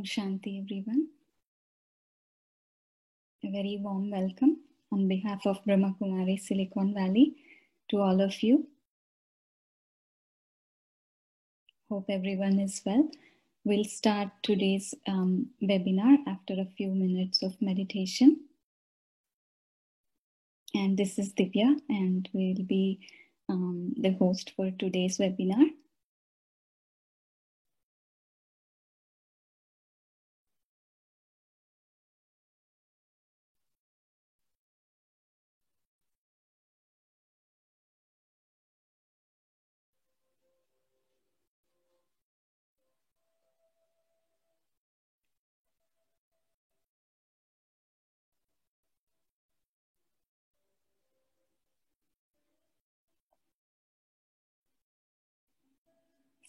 Om Shanti, everyone. A very warm welcome on behalf of Brahma Kumari Silicon Valley to all of you. Hope everyone is well. We'll start today's webinar after a few minutes of meditation. And this is Divya, and we'll be the host for today's webinar.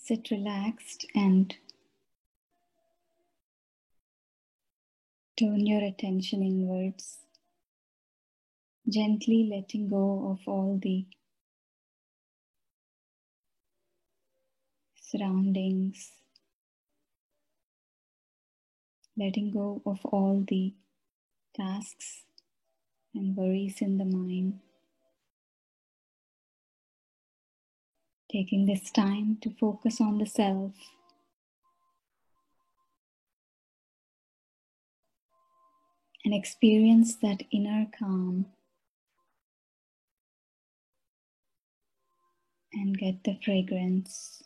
Sit relaxed and turn your attention inwards, gently letting go of all the surroundings, letting go of all the tasks and worries in the mind. Taking this time to focus on the self. And experience that inner calm. And get the fragrance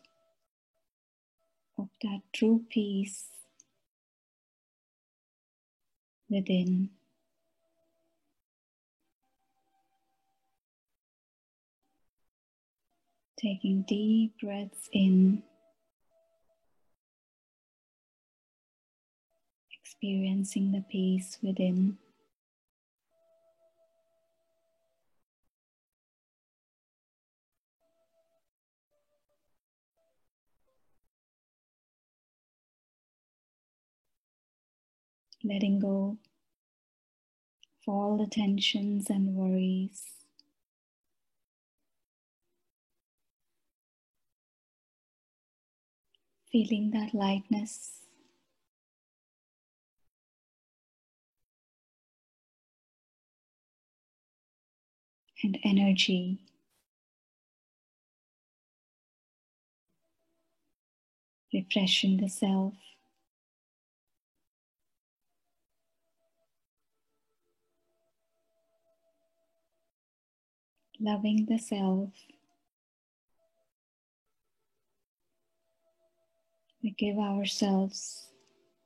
of that true peace within. Taking deep breaths in. Experiencing the peace within. Letting go of all the tensions and worries. Feeling that lightness. And energy. Refreshing the self. Loving the self. We give ourselves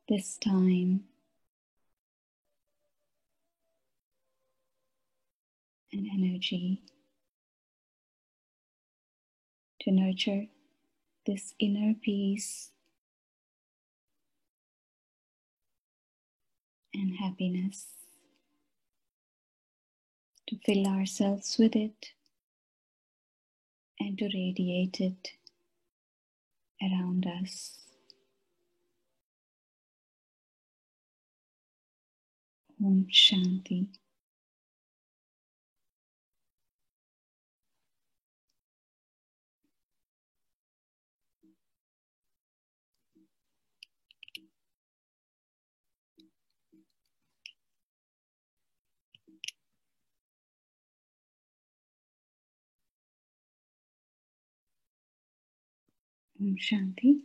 this time and energy to nurture this inner peace and happiness, to fill ourselves with it and to radiate it around us. Om Shanti. Om Shanti.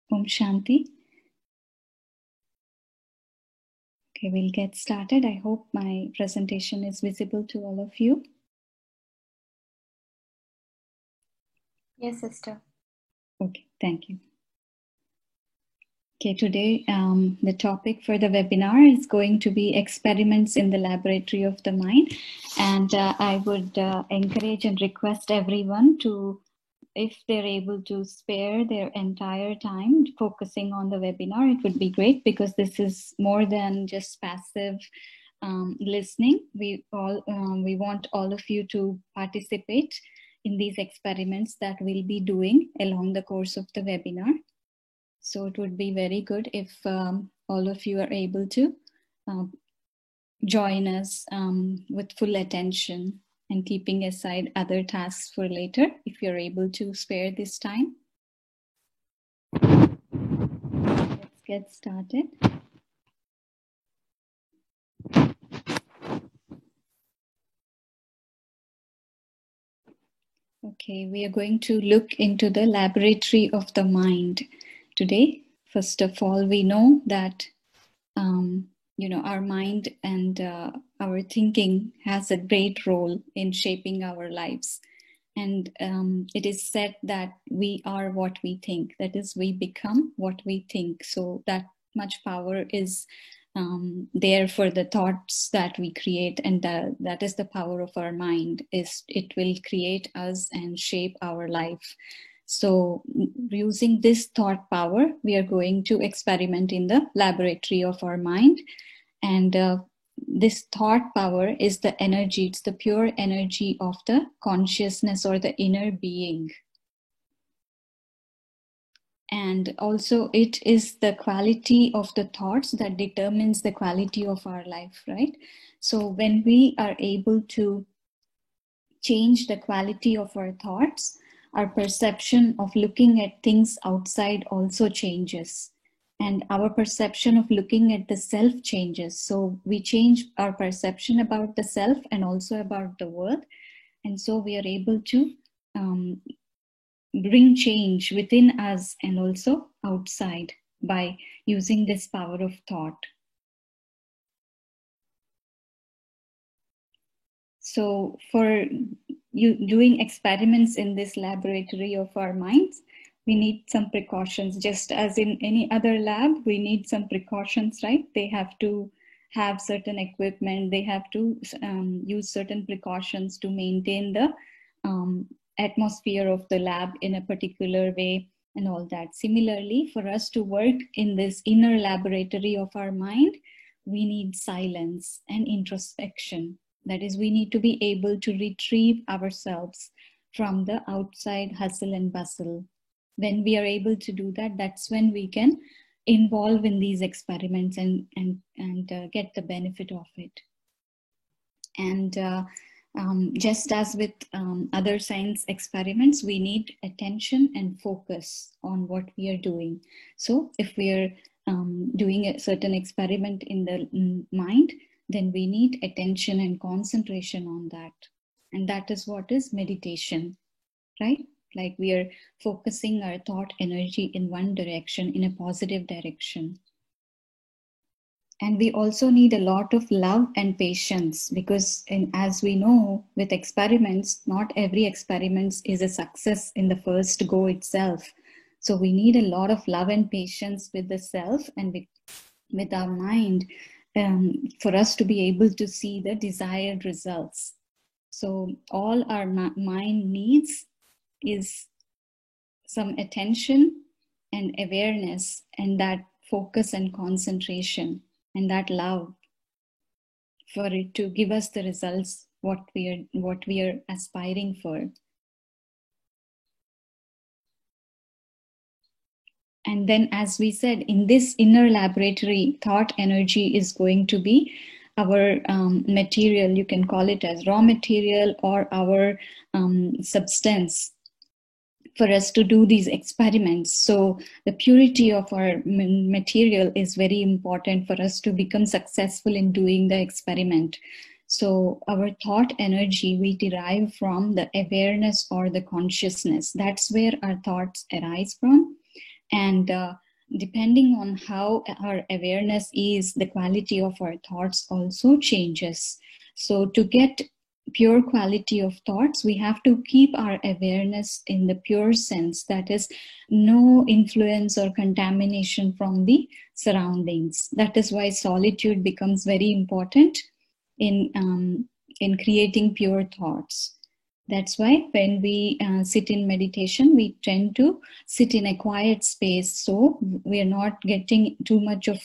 Om Shanti. Okay, we'll get started. I hope my presentation is visible to all of you. Yes, sister. Okay, thank you. Okay, today the topic for the webinar is going to be experiments in the laboratory of the mind. And I would encourage and request everyone to, if they're able to spare their entire time focusing on the webinar, it would be great, because this is more than just passive listening. We want all of you to participate in these experiments that we'll be doing along the course of the webinar. So it would be very good if all of you are able to join us with full attention and keeping aside other tasks for later, if you're able to spare this time. Let's get started. Okay, we are going to look into the laboratory of the mind today. First of all, we know that our mind and our thinking has a great role in shaping our lives. And it is said that we are what we think. That is, we become what we think. So that much power is there for the thoughts that we create, and that is the power of our mind. Is it will create us and shape our life. So using this thought power, we are going to experiment in the laboratory of our mind. And this thought power is the energy, it's the pure energy of the consciousness or the inner being. And also it is the quality of the thoughts that determines the quality of our life, right? So when we are able to change the quality of our thoughts, our perception of looking at things outside also changes. And our perception of looking at the self changes. So we change our perception about the self and also about the world. And so we are able to bring change within us and also outside by using this power of thought. So for you doing experiments in this laboratory of our minds, we need some precautions. Just as in any other lab, we need some precautions, right? They have to have certain equipment. They have to use certain precautions to maintain the atmosphere of the lab in a particular way and all that. Similarly, for us to work in this inner laboratory of our mind, we need silence and introspection. That is, we need to be able to retrieve ourselves from the outside hustle and bustle. When we are able to do that, that's when we can involve in these experiments and get the benefit of it. And just as with other science experiments, we need attention and focus on what we are doing. So if we are doing a certain experiment in the mind, then we need attention and concentration on that. And that is what is meditation, right? Like we are focusing our thought energy in one direction, in a positive direction. And we also need a lot of love and patience, because as we know, with experiments, not every experiment is a success in the first go itself. So we need a lot of love and patience with the self and with our mind for us to be able to see the desired results. So all our mind needs is some attention and awareness and that focus and concentration and that love for it to give us the results what we are aspiring for. And then, as we said, in this inner laboratory, thought energy is going to be our material. You can call it as raw material or our substance for us to do these experiments. So the purity of our material is very important for us to become successful in doing the experiment. So our thought energy we derive from the awareness or the consciousness. That's where our thoughts arise from. And depending on how our awareness is, the quality of our thoughts also changes. So to get pure quality of thoughts, we have to keep our awareness in the pure sense, that is, no influence or contamination from the surroundings. That is why solitude becomes very important in creating pure thoughts. That's why when we sit in meditation, we tend to sit in a quiet space, so we are not getting too much of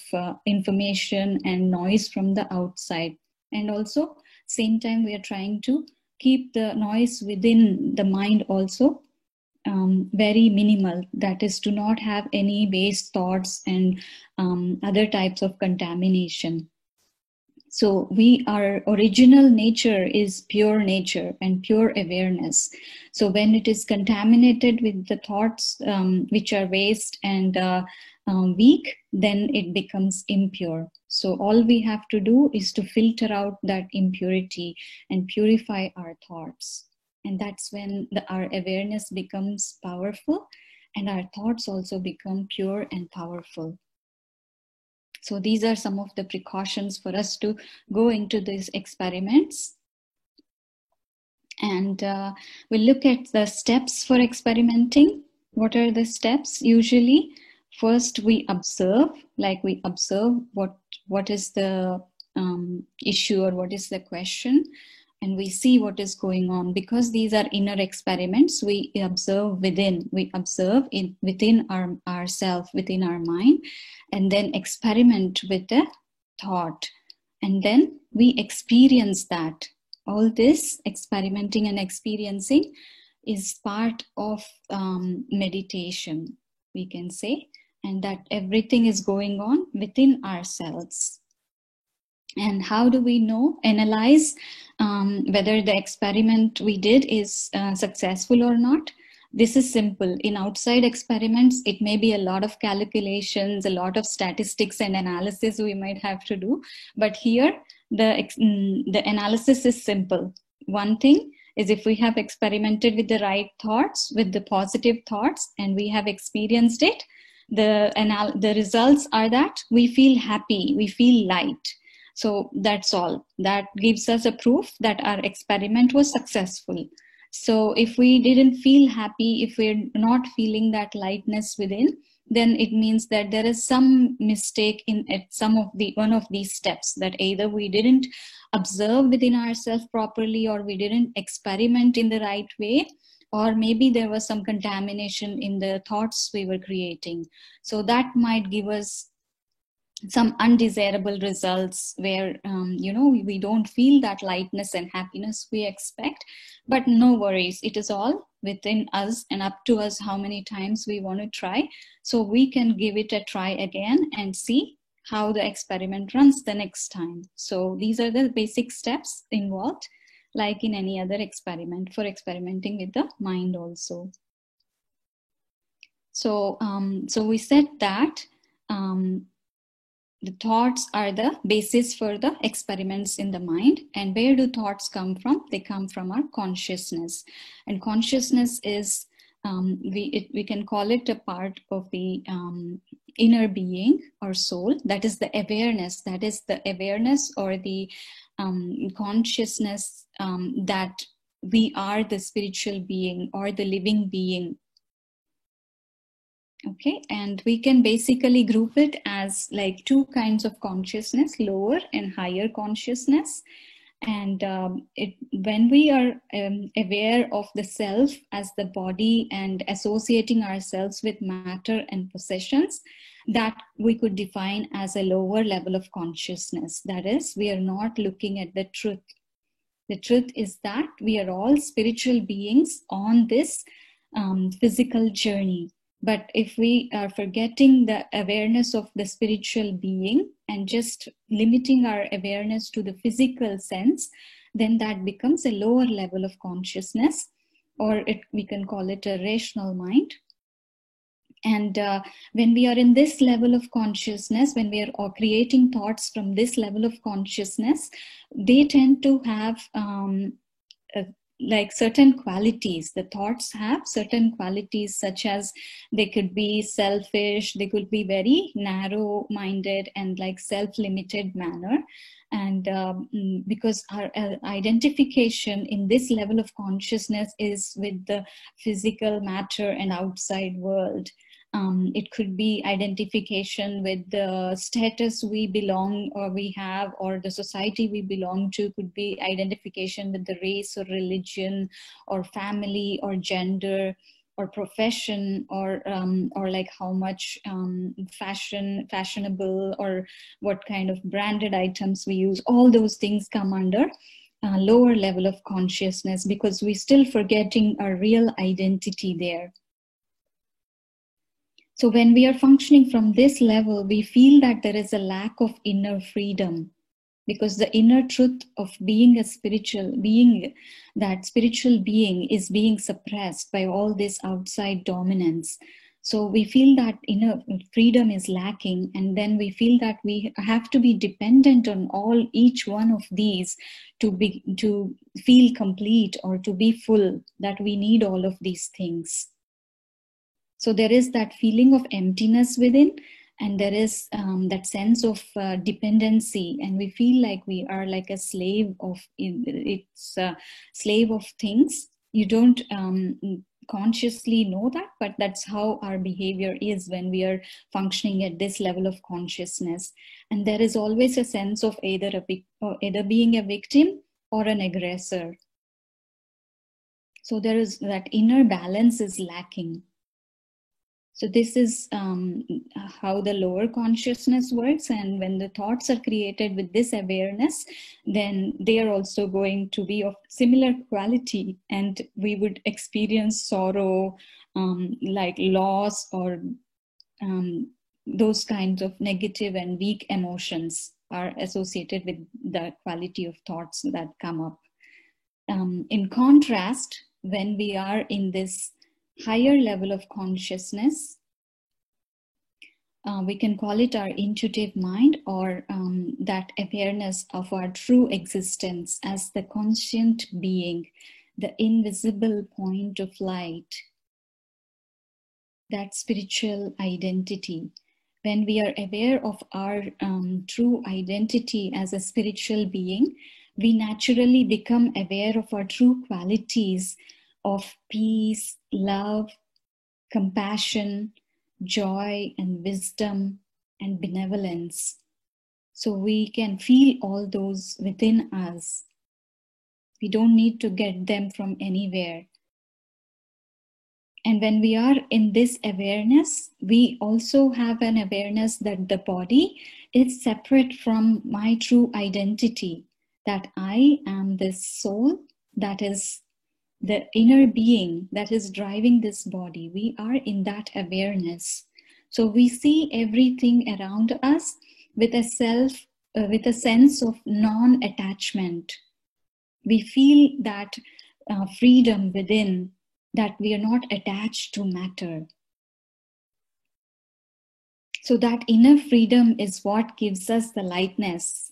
information and noise from the outside. And also, same time, we are trying to keep the noise within the mind also very minimal. That is, to not have any waste thoughts and other types of contamination. So our original nature is pure nature and pure awareness. So when it is contaminated with the thoughts which are waste and weak, then it becomes impure. So all we have to do is to filter out that impurity and purify our thoughts. And that's when our awareness becomes powerful and our thoughts also become pure and powerful. So these are some of the precautions for us to go into these experiments. And we'll look at the steps for experimenting. What are the steps? Usually, first we observe, what is the issue or what is the question, and we see what is going on. Because these are inner experiments, we observe within, within ourself, within our mind, and then experiment with the thought, and then we experience that. All this experimenting and experiencing is part of meditation, we can say, and that everything is going on within ourselves. And how do we know, analyze whether the experiment we did is successful or not? This is simple. In outside experiments, it may be a lot of calculations, a lot of statistics and analysis we might have to do. But here, the analysis is simple. One thing is, if we have experimented with the right thoughts, with the positive thoughts, and we have experienced it, the results are that we feel happy, we feel light. So that's all. That gives us a proof that our experiment was successful. So if we didn't feel happy, if we're not feeling that lightness within, then it means that there is some mistake in one of these steps, that either we didn't observe within ourselves properly, or we didn't experiment in the right way, or maybe there was some contamination in the thoughts we were creating. So that might give us some undesirable results where we don't feel that lightness and happiness we expect. But no worries, it is all within us and up to us how many times we want to try. So we can give it a try again and see how the experiment runs the next time. So these are the basic steps involved, like in any other experiment, for experimenting with the mind also. So we said that the thoughts are the basis for the experiments in the mind. And where do thoughts come from? They come from our consciousness. And consciousness is, we can call it a part of the inner being or soul. That is the awareness. That is the awareness or the consciousness that we are the spiritual being or the living being. Okay, and we can basically group it as like two kinds of consciousness, lower and higher consciousness. And when we are aware of the self as the body and associating ourselves with matter and possessions, that we could define as a lower level of consciousness. That is, we are not looking at the truth. The truth is that we are all spiritual beings on this physical journey. But if we are forgetting the awareness of the spiritual being and just limiting our awareness to the physical sense, then that becomes a lower level of consciousness, or we can call it a rational mind. And when we are in this level of consciousness, when we are creating thoughts from this level of consciousness, they tend to have like certain qualities. The thoughts have certain qualities, such as they could be selfish, they could be very narrow-minded and like self-limited manner. And because our identification in this level of consciousness is with the physical matter and outside world. It could be identification with the status we belong or we have, or the society we belong to. Could be identification with the race or religion or family or gender or profession, or like how much fashionable, or what kind of branded items we use. All those things come under lower level of consciousness, because we're still forgetting our real identity there. So when we are functioning from this level, we feel that there is a lack of inner freedom, because the inner truth of being a spiritual being, that spiritual being, is being suppressed by all this outside dominance. So we feel that inner freedom is lacking, and then we feel that we have to be dependent on each one of these to feel complete or to be full, that we need all of these things. So there is that feeling of emptiness within, and there is that sense of dependency, and we feel like we are like a slave of slave of things. You don't consciously know that, but that's how our behavior is when we are functioning at this level of consciousness. And there is always a sense of either being a victim or an aggressor. So there is that inner balance is lacking. So this is how the lower consciousness works. And when the thoughts are created with this awareness, then they are also going to be of similar quality, and we would experience sorrow, like loss, or those kinds of negative and weak emotions are associated with the quality of thoughts that come up. In contrast, when we are in this higher level of consciousness, we can call it our intuitive mind, or that awareness of our true existence as the conscient being, the invisible point of light, that spiritual identity. When we are aware of our true identity as a spiritual being, we naturally become aware of our true qualities of peace, love, compassion, joy, and wisdom, and benevolence. So we can feel all those within us. We don't need to get them from anywhere. And when we are in this awareness, we also have an awareness that the body is separate from my true identity, that I am this soul, that is the inner being that is driving this body. We are in that awareness. So we see everything around us with a sense of non-attachment. We feel that freedom within, that we are not attached to matter. So that inner freedom is what gives us the lightness.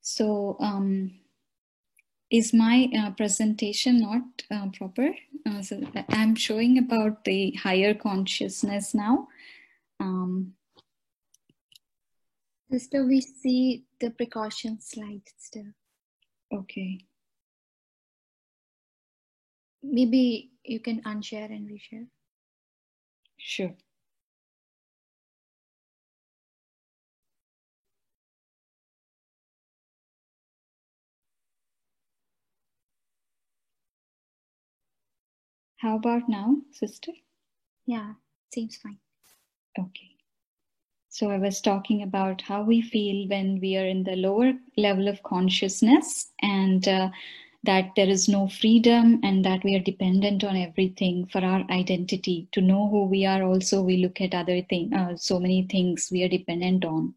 So is my presentation not proper? So I'm showing about the higher consciousness now. Sister, we see the precaution slide still. Okay. Maybe you can unshare and reshare. Sure. How about now, sister? Yeah, seems fine. Okay. So I was talking about how we feel when we are in the lower level of consciousness, and that there is no freedom, and that we are dependent on everything for our identity. To know who we are also, we look at other things, so many things we are dependent on.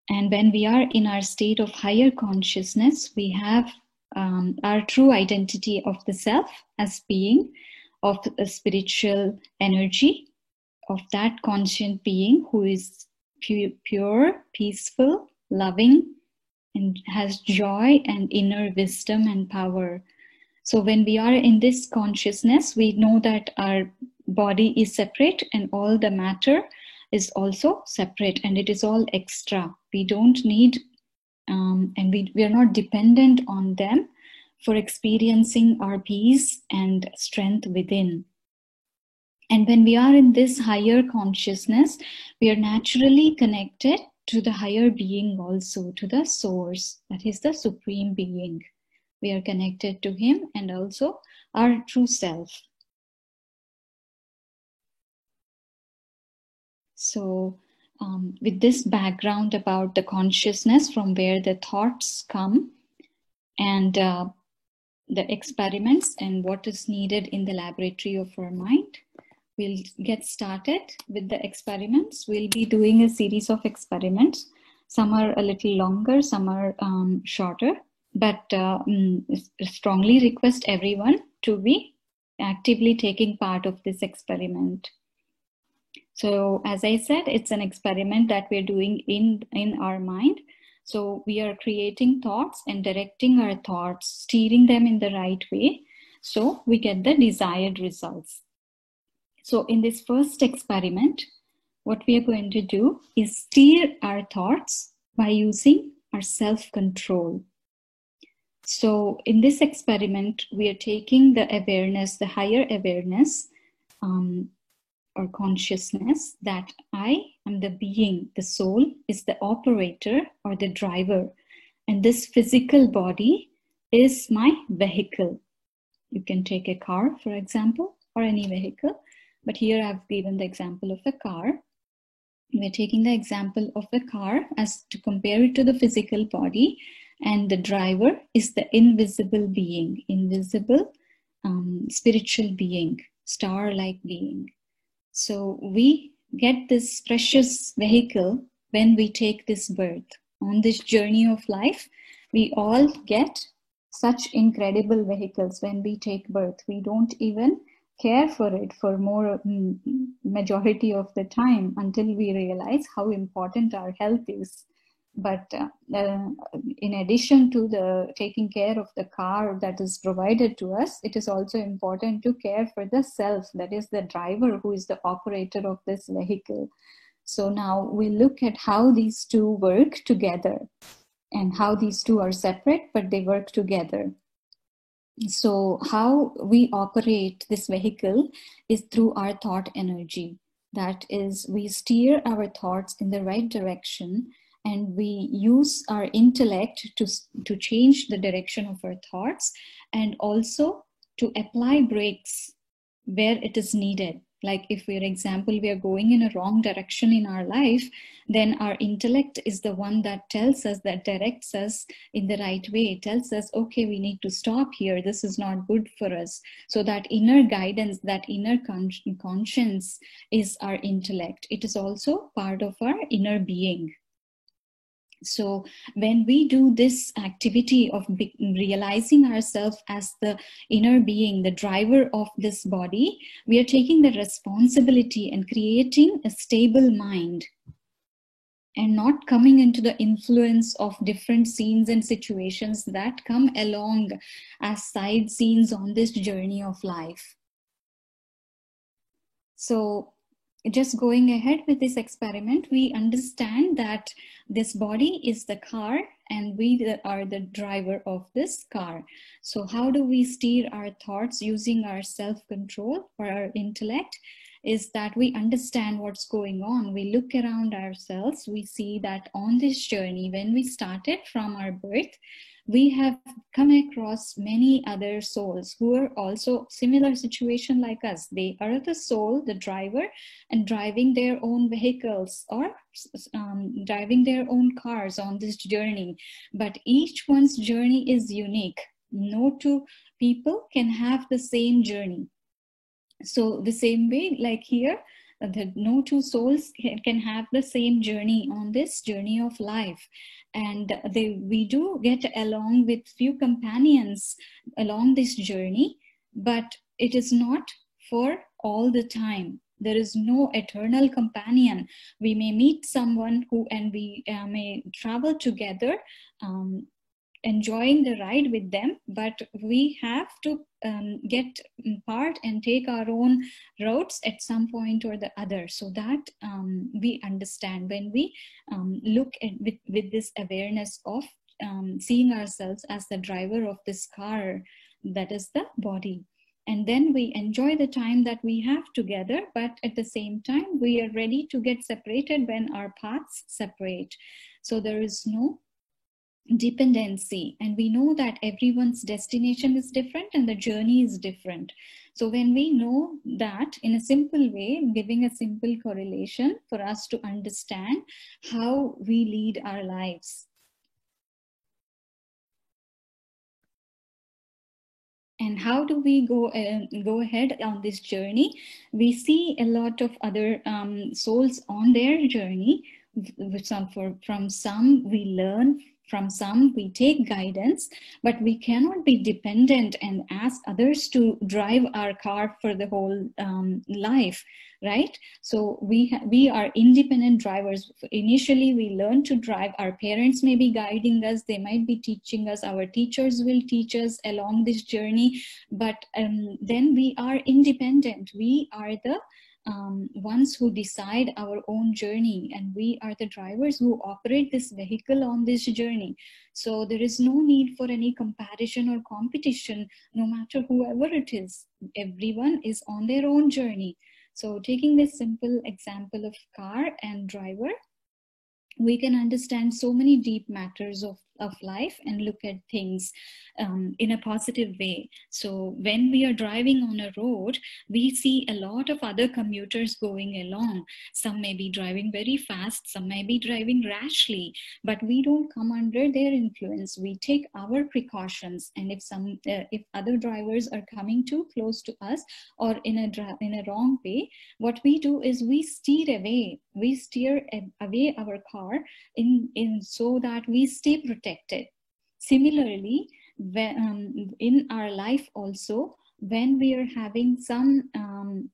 And when we are in our state of higher consciousness, we have our true identity of the self as being of a spiritual energy, of that conscient being who is pure, peaceful, loving, and has joy and inner wisdom and power. So when we are in this consciousness, we know that our body is separate and all the matter is also separate, and it is all extra. We don't need, and we are not dependent on them for experiencing our peace and strength within. And when we are in this higher consciousness, we are naturally connected to the higher being also, to the source, that is the supreme being. We are connected to him and also our true self. So with this background about the consciousness, from where the thoughts come, and the experiments and what is needed in the laboratory of our mind, we'll get started with the experiments. We'll be doing a series of experiments. Some are a little longer, some are shorter, but strongly request everyone to be actively taking part of this experiment. So as I said, it's an experiment that we're doing in our mind. So we are creating thoughts and directing our thoughts, steering them in the right way, so we get the desired results. So in this first experiment, what we are going to do is steer our thoughts by using our self-control. So in this experiment, we are taking the awareness, the higher awareness, or consciousness, that I am the being, the soul is the operator or the driver, and this physical body is my vehicle. You can take a car, for example, or any vehicle, but here I've given the example of a car. We're taking the example of the car as to compare it to the physical body, and the driver is the invisible being, invisible spiritual being, star-like being. So we get this precious vehicle when we take this birth. On this journey of life, we all get such incredible vehicles when we take birth. We don't even care for it for more majority of the time until we realize how important our health is. But in addition to the taking care of the car that is provided to us, it is also important to care for the self, that is the driver, who is the operator of this vehicle. So now we look at how these two work together and how these two are separate, but they work together. So how we operate this vehicle is through our thought energy. That is, we steer our thoughts in the right direction, and we use our intellect to change the direction of our thoughts, and also to apply brakes where it is needed. Like if, for example, we are going in a wrong direction in our life, then our intellect is the one that tells us, that directs us in the right way. It tells us, okay, we need to stop here. This is not good for us. So that inner guidance, that inner conscience is our intellect. It is also part of our inner being. So when we do this activity of realizing ourselves as the inner being, the driver of this body, we are taking the responsibility and creating a stable mind, and not coming into the influence of different scenes and situations that come along as side scenes on this journey of life. So just going ahead with this experiment, we understand that this body is the car and we are the driver of this car. So how do we steer our thoughts using our self-control or our intellect? Is that we understand what's going on. We look around ourselves. We see that on this journey, when we started from our birth, we have come across many other souls who are also similar situation like us. They are the soul, the driver, and driving their own vehicles or driving their own cars on this journey. But each one's journey is unique. No two people can have the same journey. So the same way, like here, no two souls can have the same journey on this journey of life. And we do get along with few companions along this journey, but it is not for all the time. There is no eternal companion. We may meet someone and we may travel together, enjoying the ride with them, but we have to get part and take our own routes at some point or the other. So that we understand when we look at with this awareness of seeing ourselves as the driver of this car, that is the body. And then we enjoy the time that we have together, but at the same time, we are ready to get separated when our paths separate. So there is no dependency, and we know that everyone's destination is different and the journey is different. So when we know that, in a simple way, giving a simple correlation for us to understand how we lead our lives. And how do we go ahead on this journey? We see a lot of other souls on their journey. From some we learn, from some we take guidance, but we cannot be dependent and ask others to drive our car for the whole life, right? So we are independent drivers. Initially we learn to drive, our parents may be guiding us, they might be teaching us, our teachers will teach us along this journey, but then we are independent. We are the ones who decide our own journey, and we are the drivers who operate this vehicle on this journey. So there is no need for any comparison or competition, no matter whoever it is. Everyone is on their own journey. So taking this simple example of car and driver, we can understand so many deep matters of life and look at things in a positive way. So when we are driving on a road, we see a lot of other commuters going along. Some may be driving very fast, some may be driving rashly, but we don't come under their influence. We take our precautions, and if other drivers are coming too close to us or in a wrong way, what we do is we steer away. We steer away our car in so that we stay protected. Similarly, in our life also, when we are having some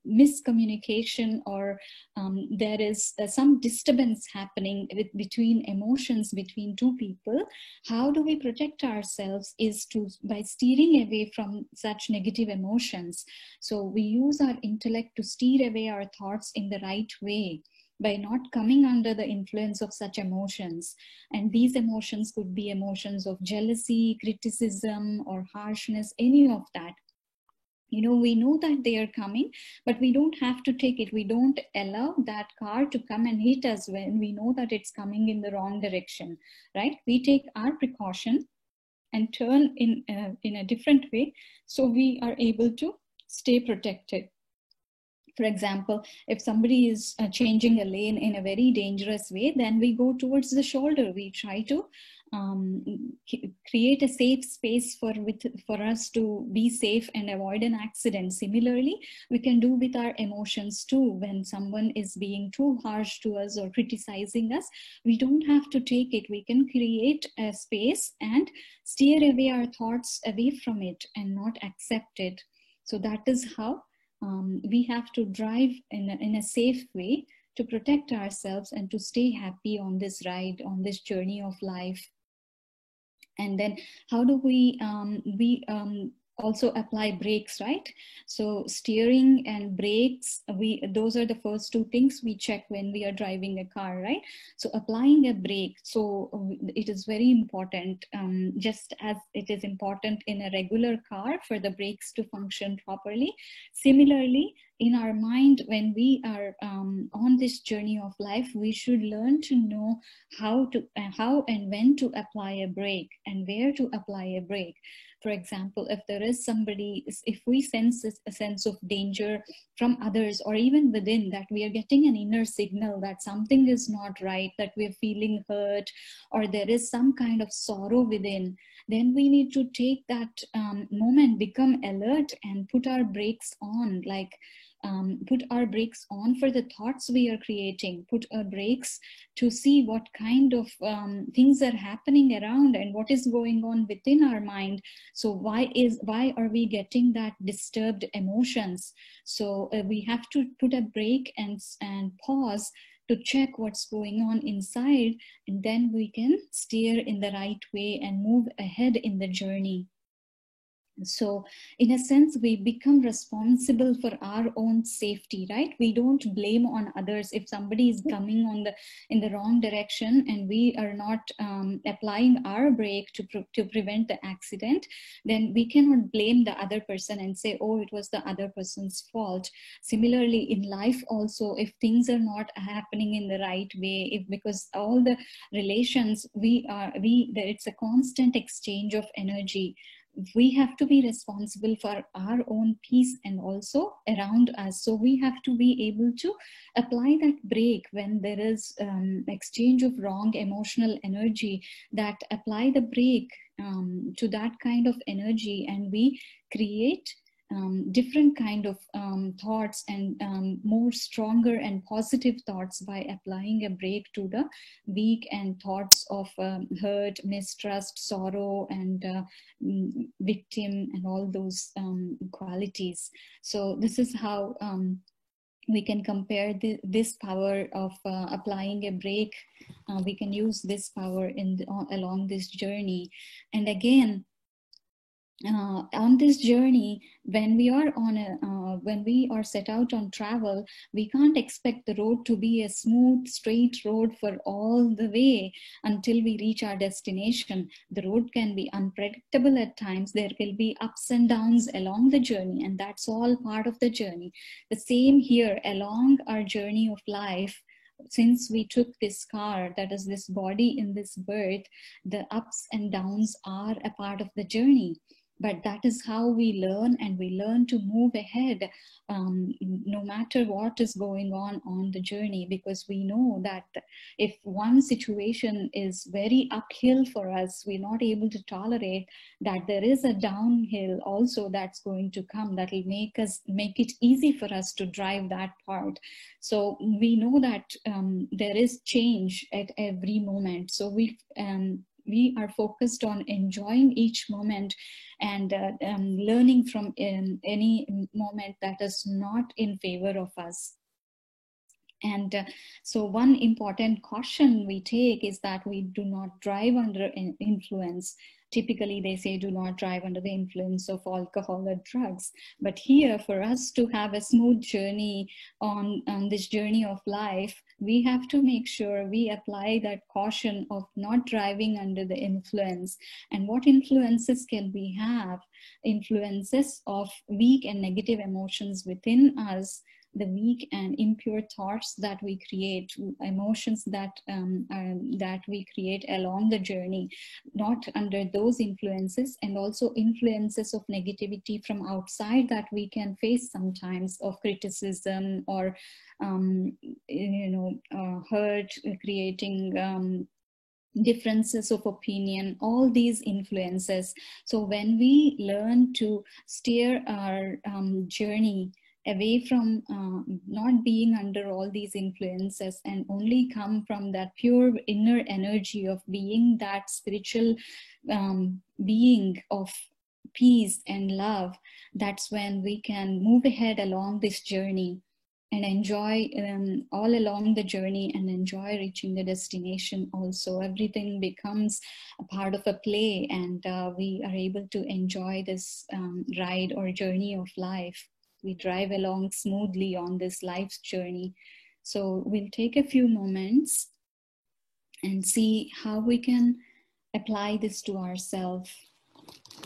miscommunication or there is some disturbance happening between emotions between two people, how do we protect ourselves is by steering away from such negative emotions. So we use our intellect to steer away our thoughts in the right way, by not coming under the influence of such emotions. And these emotions could be emotions of jealousy, criticism, or harshness, any of that. We know that they are coming, but we don't have to take it. We don't allow that car to come and hit us when we know that it's coming in the wrong direction, right? We take our precaution and turn in a different way, so we are able to stay protected. For example, if somebody is changing a lane in a very dangerous way, then we go towards the shoulder. We try to create a safe space for us to be safe and avoid an accident. Similarly, we can do with our emotions too. When someone is being too harsh to us or criticizing us, we don't have to take it. We can create a space and steer away our thoughts away from it and not accept it. So that is how we have to drive in a safe way to protect ourselves and to stay happy on this ride, on this journey of life. And then how do we also apply brakes, right? So steering and brakes, those are the first two things we check when we are driving a car, right? So applying a brake, so it is very important, just as it is important in a regular car for the brakes to function properly. Similarly, in our mind, when we are on this journey of life, we should learn to know how and when to apply a brake and where to apply a brake. For example, if there is somebody, if we sense a sense of danger from others or even within, that we are getting an inner signal that something is not right, that we're feeling hurt, or there is some kind of sorrow within, then we need to take that moment, become alert and put our brakes on, put our brakes on for the thoughts we are creating, put our brakes to see what kind of things are happening around and what is going on within our mind. So why are we getting that disturbed emotions? So we have to put a brake and pause to check what's going on inside, and then we can steer in the right way and move ahead in the journey. So in a sense, we become responsible for our own safety, right? We don't blame on others. If somebody is coming in the wrong direction and we are not applying our brake to prevent the accident, then we cannot blame the other person and say, oh, it was the other person's fault. Similarly, in life also, if things are not happening in the right way, if because all the relations it's a constant exchange of energy, we have to be responsible for our own peace and also around us. So we have to be able to apply that brake when there is exchange of wrong emotional energy, that apply the brake to that kind of energy, and we create different kind of thoughts and more stronger and positive thoughts by applying a brake to the weak and thoughts of hurt, mistrust, sorrow, and victim, and all those qualities. So this is how we can compare this power of applying a brake. We can use this power along this journey. And again, on this journey, when we are set out on travel, we can't expect the road to be a smooth straight road for all the way until we reach our destination. The road can be unpredictable at times. There will be ups and downs along the journey, and that's all part of the journey. The same here along our journey of life. Since we took this car, that is this body in this birth, the ups and downs are a part of the journey. But that is how we learn, and we learn to move ahead no matter what is going on the journey, because we know that if one situation is very uphill for us, we're not able to tolerate that there is a downhill also that's going to come, that will make it easy for us to drive that part. So we know that there is change at every moment. So we are focused on enjoying each moment and learning from any moment that is not in favor of us. And so one important caution we take is that we do not drive under influence. Typically, they say do not drive under the influence of alcohol or drugs. But here, for us to have a smooth journey on this journey of life, we have to make sure we apply that caution of not driving under the influence. And what influences can we have? Influences of weak and negative emotions within us, the weak and impure thoughts that we create, emotions that we create along the journey, not under those influences, and also influences of negativity from outside that we can face sometimes, of criticism or hurt, creating differences of opinion, all these influences. So when we learn to steer our journey away from not being under all these influences and only come from that pure inner energy of being that spiritual being of peace and love, that's when we can move ahead along this journey and enjoy all along the journey and enjoy reaching the destination also. Everything becomes a part of a play, and we are able to enjoy this ride or journey of life. We drive along smoothly on this life's journey. So we'll take a few moments and see how we can apply this to ourselves.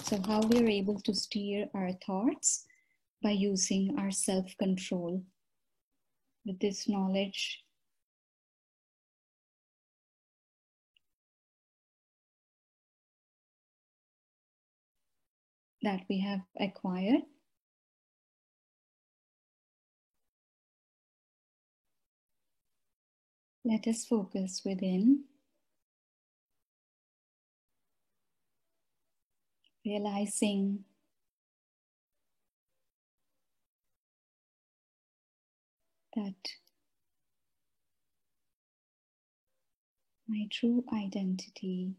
So how we are able to steer our thoughts by using our self-control. With this knowledge, that we have acquired, let us focus within, realizing that my true identity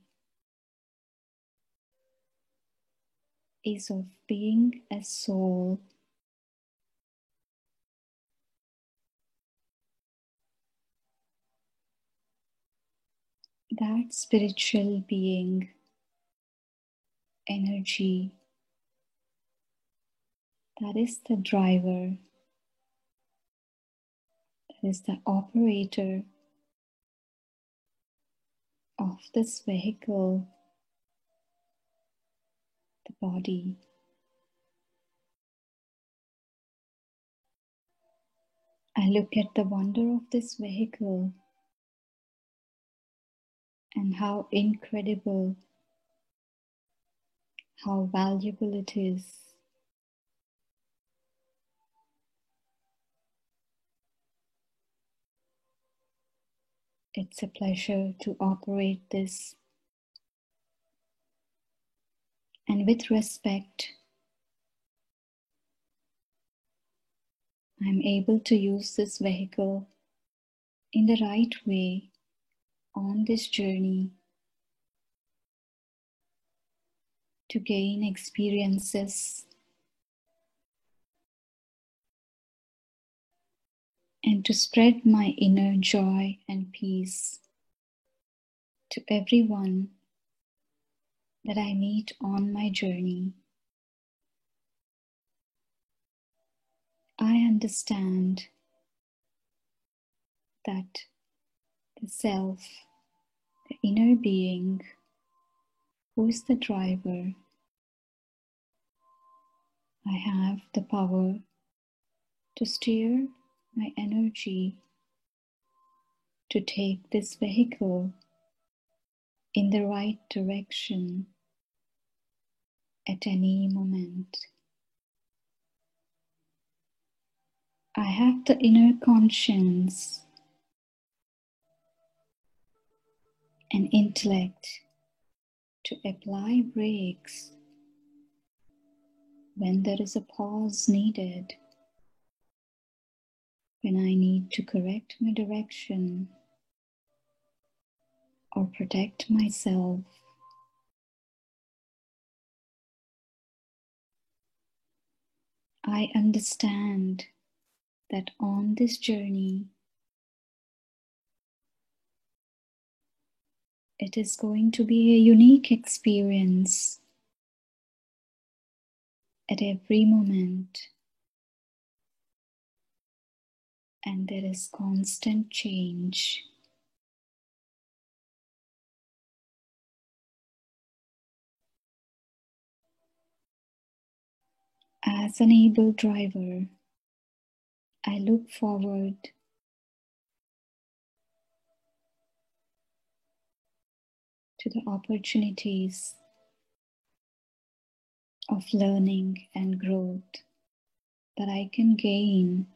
is of being a soul, that spiritual being, energy, that is the driver, that is the operator of this vehicle, the body. I look at the wonder of this vehicle and how incredible, how valuable it is. It's a pleasure to operate this. And with respect, I'm able to use this vehicle in the right way on this journey to gain experiences and to spread my inner joy and peace to everyone that I meet on my journey. I understand that the self, the inner being, who is the driver, I have the power to steer my energy to take this vehicle in the right direction at any moment. I have the inner conscience and intellect to apply brakes when there is a pause needed, when I need to correct my direction or protect myself. I understand that on this journey, it is going to be a unique experience at every moment, and there is constant change. As an able driver, I look forward to the opportunities of learning and growth that I can gain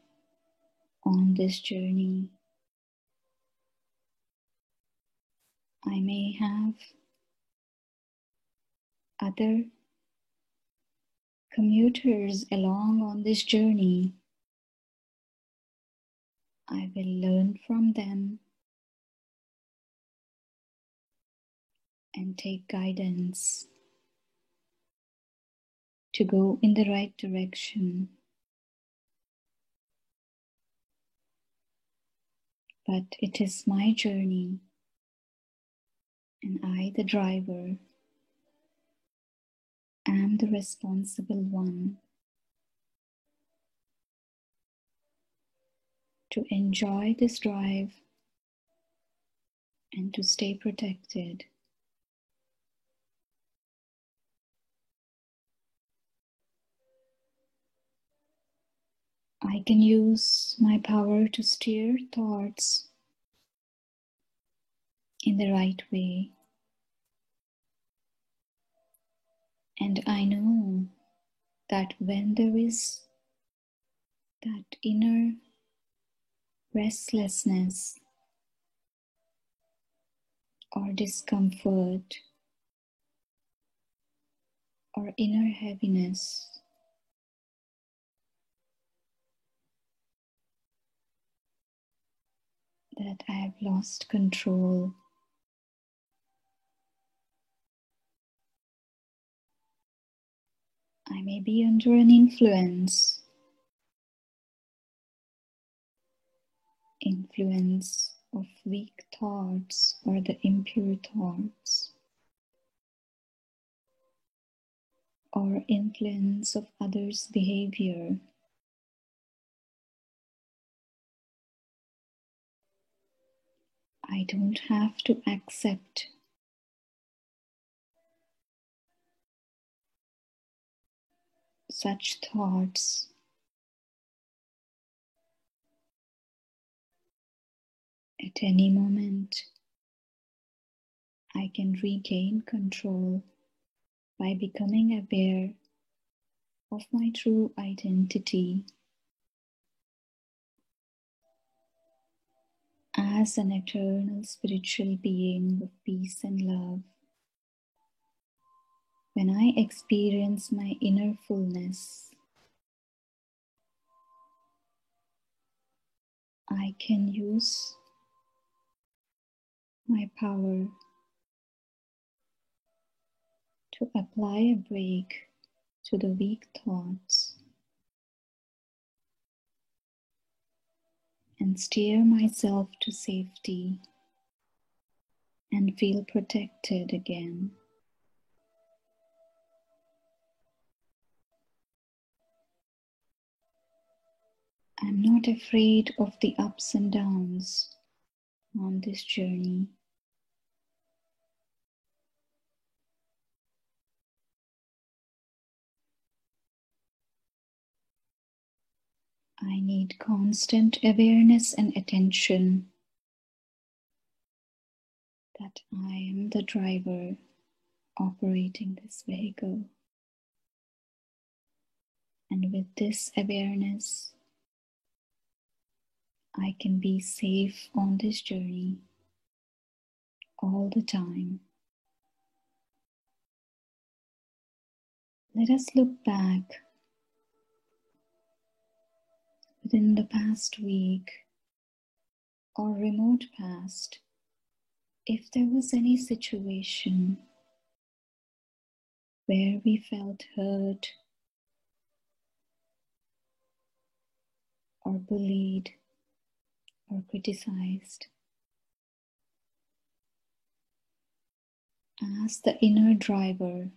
on this journey. I may have other commuters along on this journey. I will learn from them and take guidance to go in the right direction. But it is my journey, and I, the driver, am the responsible one to enjoy this drive and to stay protected. I can use my power to steer thoughts in the right way. And I know that when there is that inner restlessness or discomfort or inner heaviness, that I have lost control. I may be under an influence of weak thoughts or the impure thoughts. or influence of others' behavior. I don't have to accept such thoughts. At any moment, I can regain control by becoming aware of my true identity as an eternal spiritual being of peace and love. When I experience my inner fullness, I can use my power to apply a brake to the weak thoughts and steer myself to safety and feel protected again. I'm not afraid of the ups and downs on this journey. I need constant awareness and attention that I am the driver operating this vehicle. And with this awareness, I can be safe on this journey all the time. Let us look back within the past week or remote past if there was any situation where we felt hurt or bullied or criticized. As the inner driver,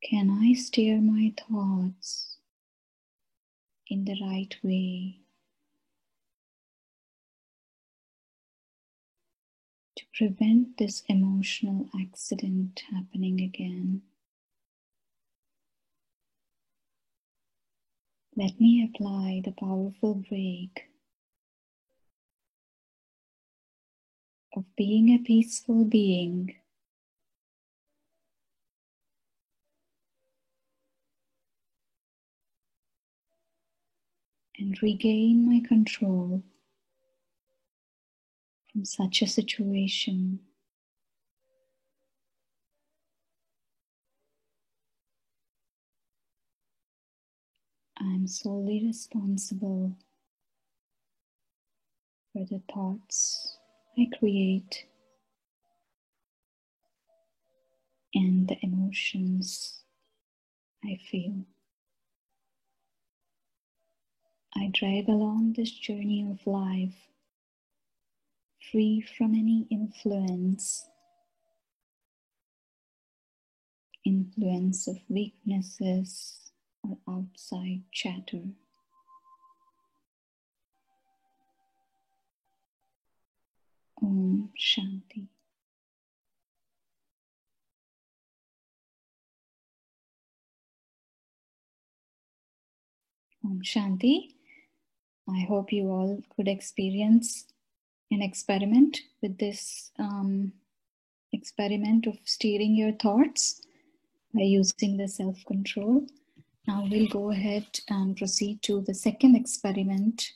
can I steer my thoughts in the right way to prevent this emotional accident happening again? Let me apply the powerful brake of being a peaceful being and regain my control from such a situation. I am solely responsible for the thoughts I create and the emotions I feel. I drive along this journey of life free from any influence of weaknesses or outside chatter. Om Shanti. Om Shanti. I hope you all could experience an experiment with this experiment of steering your thoughts by using the self-control. Now we'll go ahead and proceed to the second experiment.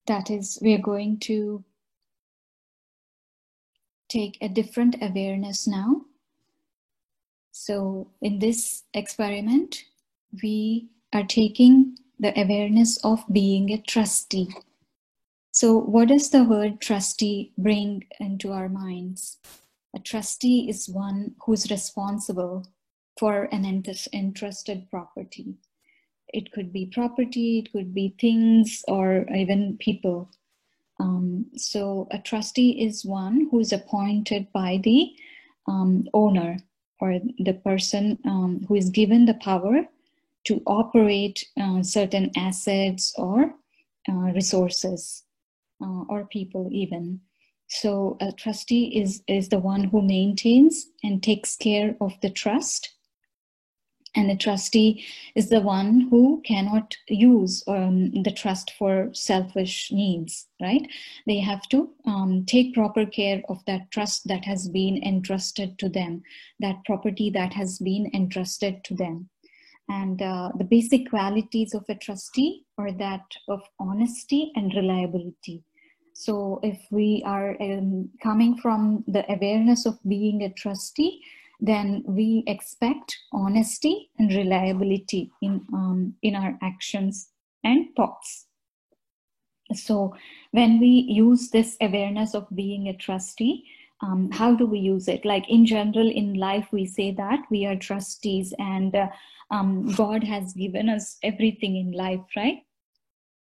That is, we're going to take a different awareness now. So in this experiment, we are taking the awareness of being a trustee. So what does the word trustee bring into our minds? A trustee is one who's responsible for an entrusted property. it could be property, it could be things, or even people. So a trustee is one who is appointed by the owner, or the person who is given the power to operate certain assets or resources or people even. So a trustee is the one who maintains and takes care of the trust. And a trustee is the one who cannot use the trust for selfish needs, right? They have to take proper care of that trust that has been entrusted to them, that property that has been entrusted to them. And the basic qualities of a trustee are that of honesty and reliability. So if we are coming from the awareness of being a trustee, then we expect honesty and reliability in our actions and thoughts. So when we use this awareness of being a trustee, how do we use it? Like in general, in life, we say that we are trustees, and God has given us everything in life, right?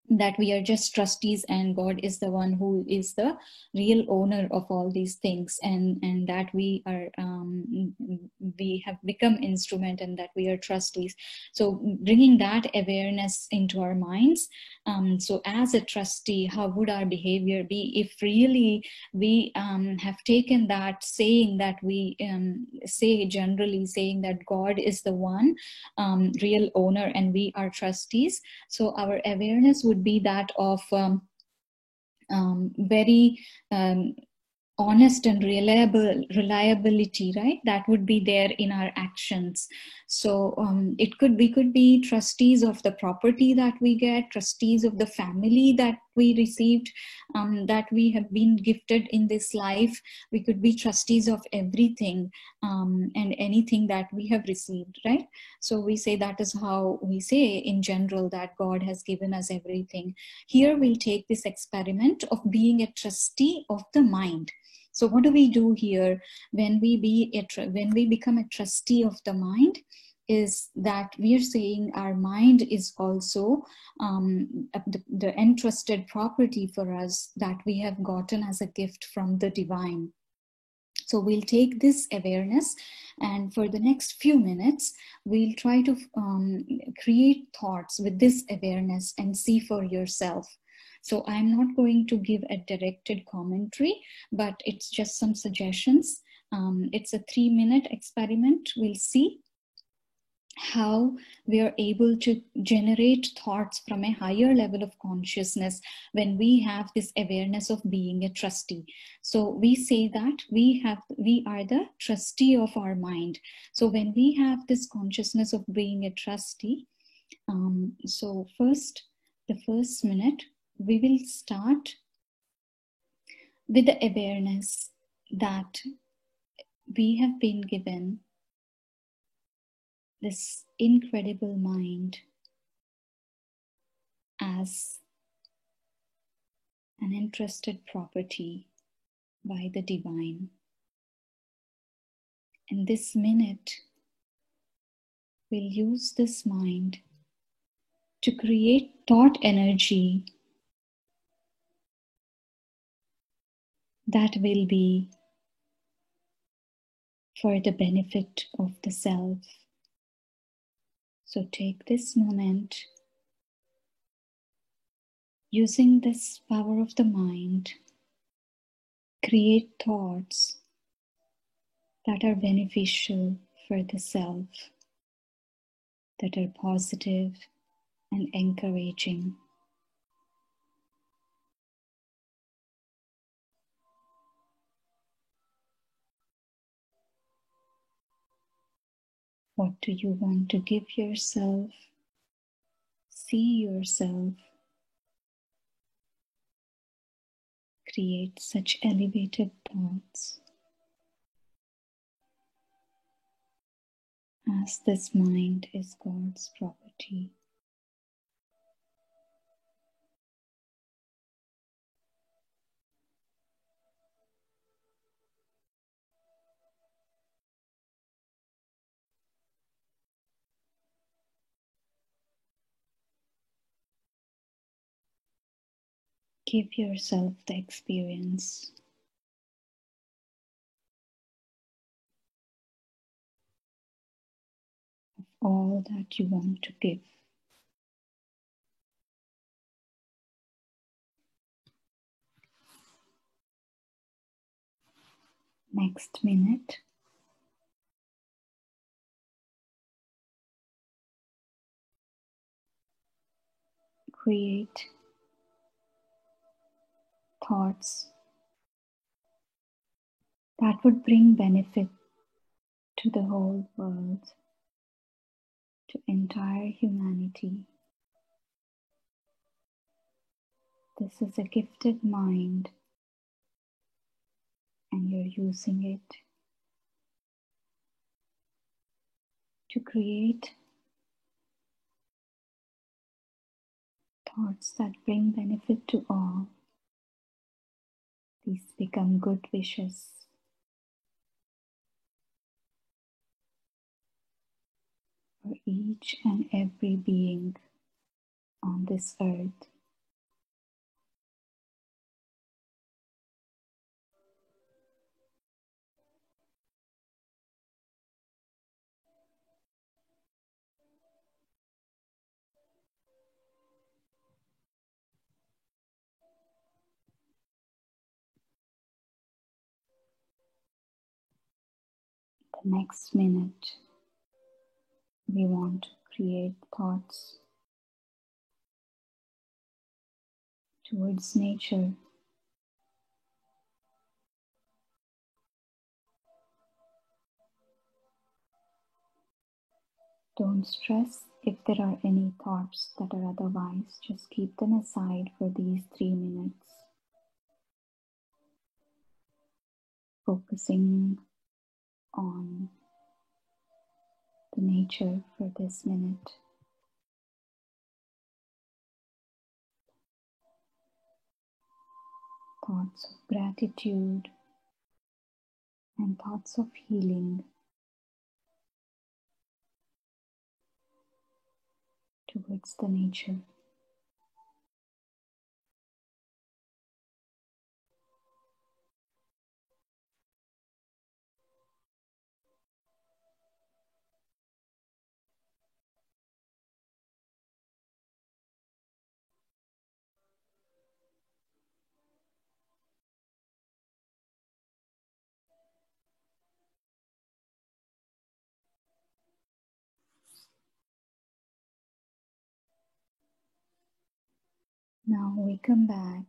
That we are just trustees, and God is the one who is the real owner of all these things, and that we have become instrument, and that we are trustees. So bringing that awareness into our minds, so as a trustee, how would our behavior be if really we have taken that saying that we say generally, saying that God is the one real owner and we are trustees. So our awareness would be that of very honest and reliability, right? That would be there in our actions. So we could be trustees of the property that we get, trustees of the family that we received, that we have been gifted in this life. We could be trustees of everything and anything that we have received, right? So we say that is how we say in general that God has given us everything. Here we'll take this experiment of being a trustee of the mind. So what do we do here when we become a trustee of the mind? Is that we are saying our mind is also the entrusted property for us that we have gotten as a gift from the divine. So we'll take this awareness, and for the next few minutes, we'll try to create thoughts with this awareness and see for yourself. So I'm not going to give a directed commentary, but it's just some suggestions. It's a 3-minute experiment. We'll see how we are able to generate thoughts from a higher level of consciousness when we have this awareness of being a trustee. So we say that we are the trustee of our mind. So when we have this consciousness of being a trustee, so the first minute, we will start with the awareness that we have been given this incredible mind as an entrusted property by the divine. In this minute, we'll use this mind to create thought energy that will be for the benefit of the self. So take this moment, using this power of the mind, create thoughts that are beneficial for the self, that are positive and encouraging. What do you want to give yourself? See yourself. Create such elevated thoughts as this mind is God's property. Give yourself the experience of all that you want to give. Next minute, create thoughts that would bring benefit to the whole world, to entire humanity. This is a gifted mind, and you're using it to create thoughts that bring benefit to all. These become good wishes for each and every being on this earth. The next minute, we want to create thoughts towards nature. Don't stress if there are any thoughts that are otherwise. Just keep them aside for these 3 minutes. Focusing on the nature for this minute. Thoughts of gratitude and thoughts of healing towards the nature. Now we come back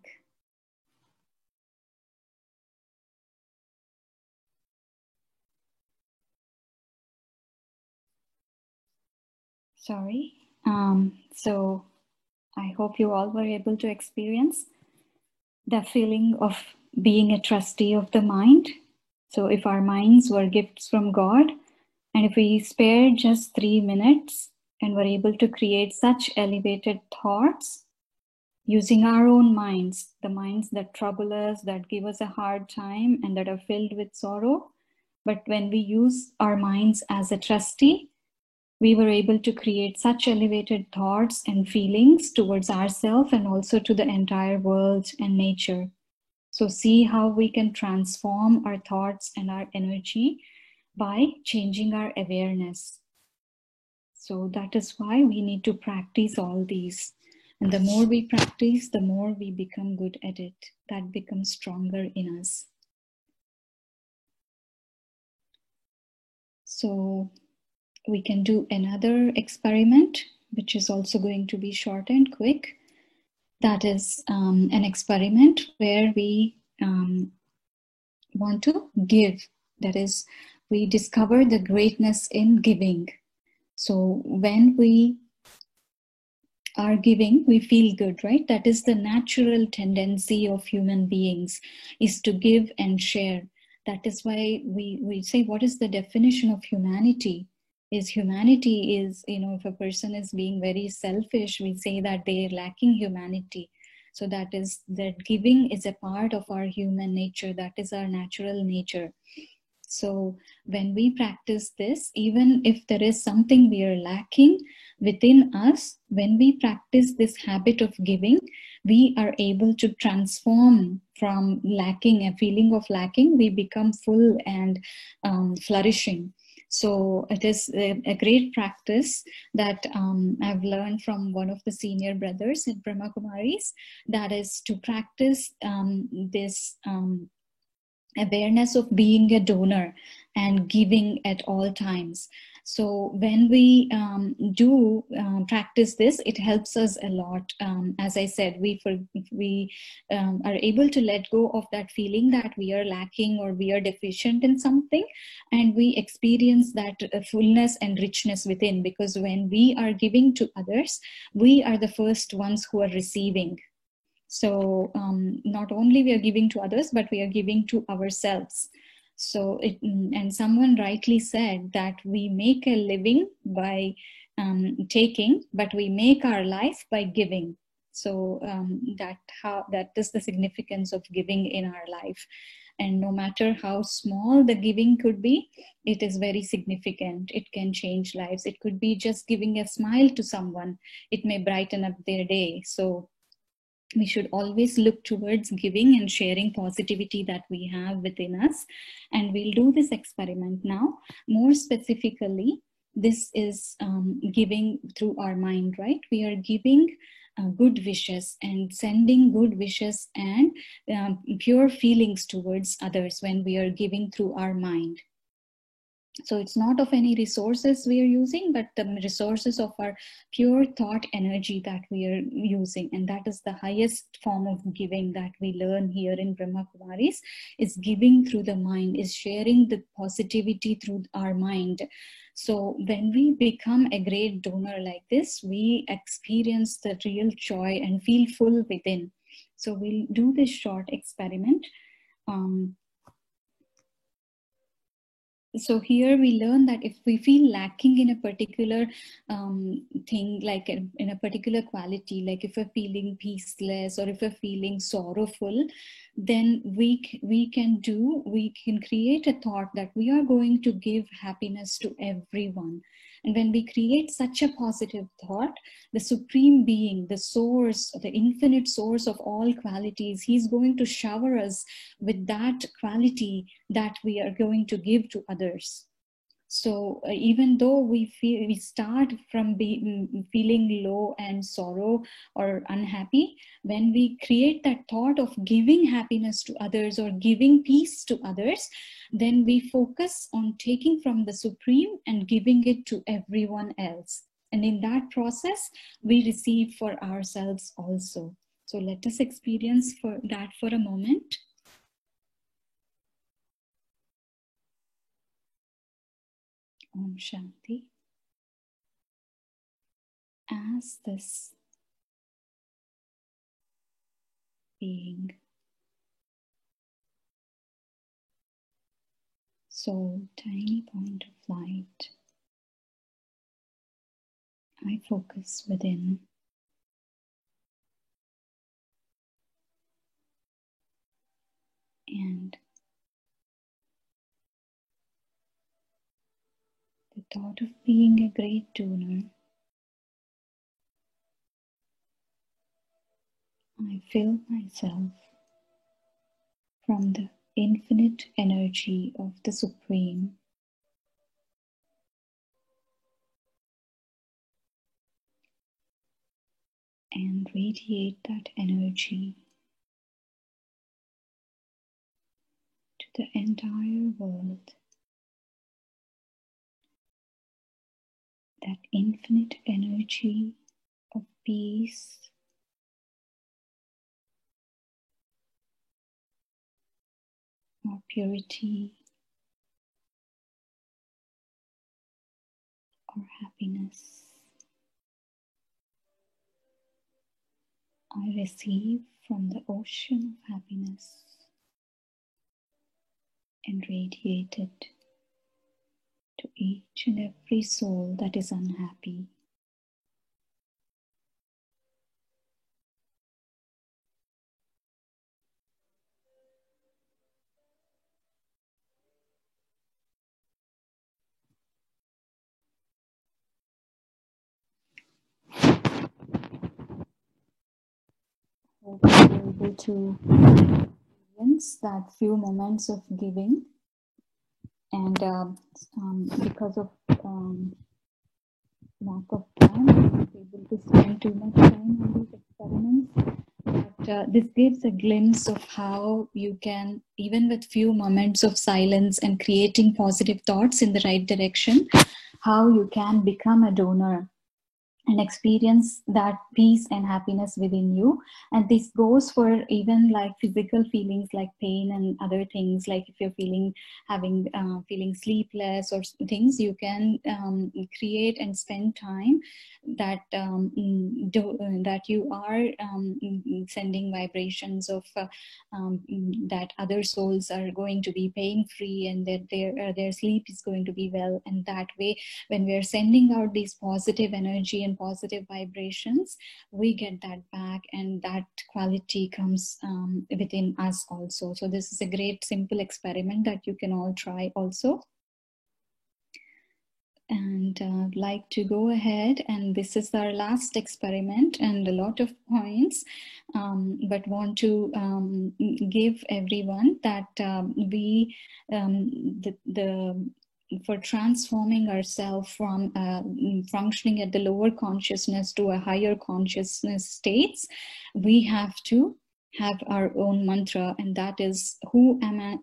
so I hope you all were able to experience the feeling of being a trustee of the mind. So if our minds were gifts from God, and if we spare just 3 minutes and were able to create such elevated thoughts using our own minds, the minds that trouble us, that give us a hard time and that are filled with sorrow, but when we use our minds as a trustee, we were able to create such elevated thoughts and feelings towards ourselves and also to the entire world and nature. So see how we can transform our thoughts and our energy by changing our awareness. So that is why we need to practice all these. And the more we practice, the more we become good at it. That becomes stronger in us. So we can do another experiment, which is also going to be short and quick. That is an experiment where we want to give. That is, we discover the greatness in giving. So when we are giving, we feel good, right? That is the natural tendency of human beings, is to give and share. That is why we say, what is the definition of humanity? Humanity is, if a person is being very selfish, we say that they are lacking humanity. So that giving is a part of our human nature. That is our natural nature. So when we practice this, even if there is something we are lacking, within us, when we practice this habit of giving, we are able to transform from lacking, a feeling of lacking, we become full and flourishing. So it is a great practice that I've learned from one of the senior brothers in Brahma Kumaris, that is to practice this awareness of being a donor and giving at all times. So when we do practice this, it helps us a lot. As I said, we are able to let go of that feeling that we are lacking or we are deficient in something, and we experience that fullness and richness within, because when we are giving to others, we are the first ones who are receiving. So not only we are giving to others, but we are giving to ourselves. So and someone rightly said that we make a living by taking, but we make our life by giving. So that is the significance of giving in our life. And no matter how small the giving could be, it is very significant. It can change lives. It could be just giving a smile to someone. It may brighten up their day. So we should always look towards giving and sharing positivity that we have within us. And we'll do this experiment now. More specifically, this is giving through our mind, right? We are giving good wishes and sending good wishes and pure feelings towards others when we are giving through our mind. So it's not of any resources we are using, but the resources of our pure thought energy that we are using. And that is the highest form of giving that we learn here in Brahma Kumaris, is giving through the mind, is sharing the positivity through our mind. So when we become a great donor like this, we experience the real joy and feel full within. So we'll do this short experiment. So here we learn that if we feel lacking in a particular thing, like in a particular quality, like if we're feeling peaceless or if we're feeling sorrowful, then we can create a thought that we are going to give happiness to everyone. And when we create such a positive thought, the supreme being, the source, the infinite source of all qualities, he's going to shower us with that quality that we are going to give to others. So even though we start from feeling low and sorrow or unhappy, when we create that thought of giving happiness to others or giving peace to others, then we focus on taking from the Supreme and giving it to everyone else. And in that process, we receive for ourselves also. So let us experience for that for a moment. Om Shanti. As this being, soul, tiny point of light, I focus within. And the thought of being a great donor, I fill myself from the infinite energy of the Supreme. And radiate that energy to the entire world. That infinite energy of peace, or purity, or happiness. I receive from the ocean of happiness and radiate it to each and every soul that is unhappy. hope you'll be able to experience that few moments of giving. And because of lack of time, I'm not able to spend too much time on these experiments. But this gives a glimpse of how you can, even with few moments of silence and creating positive thoughts in the right direction, how you can become a donor and experience that peace and happiness within you. And this goes for even like physical feelings like pain and other things, like if you're feeling sleepless or things, you can create and spend time that that you are sending vibrations of that other souls are going to be pain free, and that their sleep is going to be well. And that way, when we are sending out these positive energy and positive vibrations, we get that back, and that quality comes within us also. So this is a great simple experiment that you can all try also. And I'd like to go ahead, and this is our last experiment and a lot of points, but want to give everyone that for transforming ourselves from functioning at the lower consciousness to a higher consciousness states, we have to have our own mantra, and that is, who am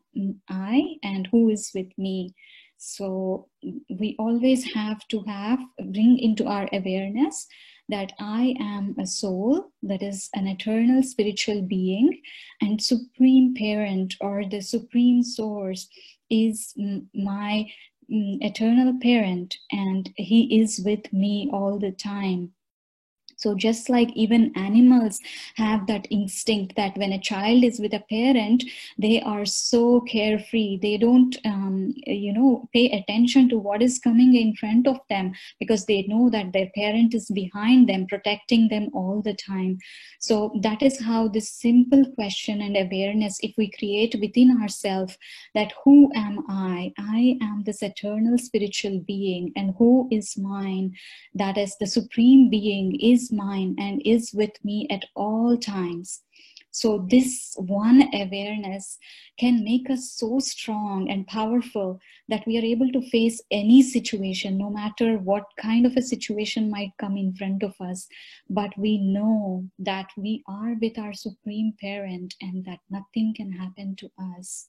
I and who is with me? So we always have to bring into our awareness that I am a soul, that is an eternal spiritual being, and Supreme Parent or the Supreme Source is my eternal parent, and he is with me all the time. So just like even animals have that instinct that when a child is with a parent, they are so carefree. They don't, pay attention to what is coming in front of them, because they know that their parent is behind them, protecting them all the time. So that is how this simple question and awareness, if we create within ourselves that who am I? I am this eternal spiritual being, and who is mine? That is the Supreme Being is mine and is with me at all times. So this one awareness can make us so strong and powerful that we are able to face any situation, no matter what kind of a situation might come in front of us. But we know that we are with our Supreme Parent and that nothing can happen to us.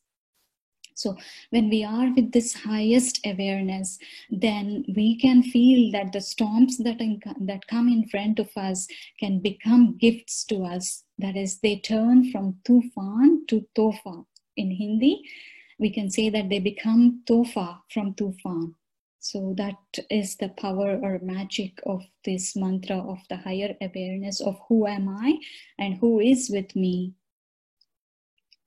So when we are with this highest awareness, then we can feel that the storms that come in front of us can become gifts to us. That is, they turn from tufan to tofa. In Hindi, we can say that they become tofa from tufan. So that is the power or magic of this mantra of the higher awareness of who am I and who is with me.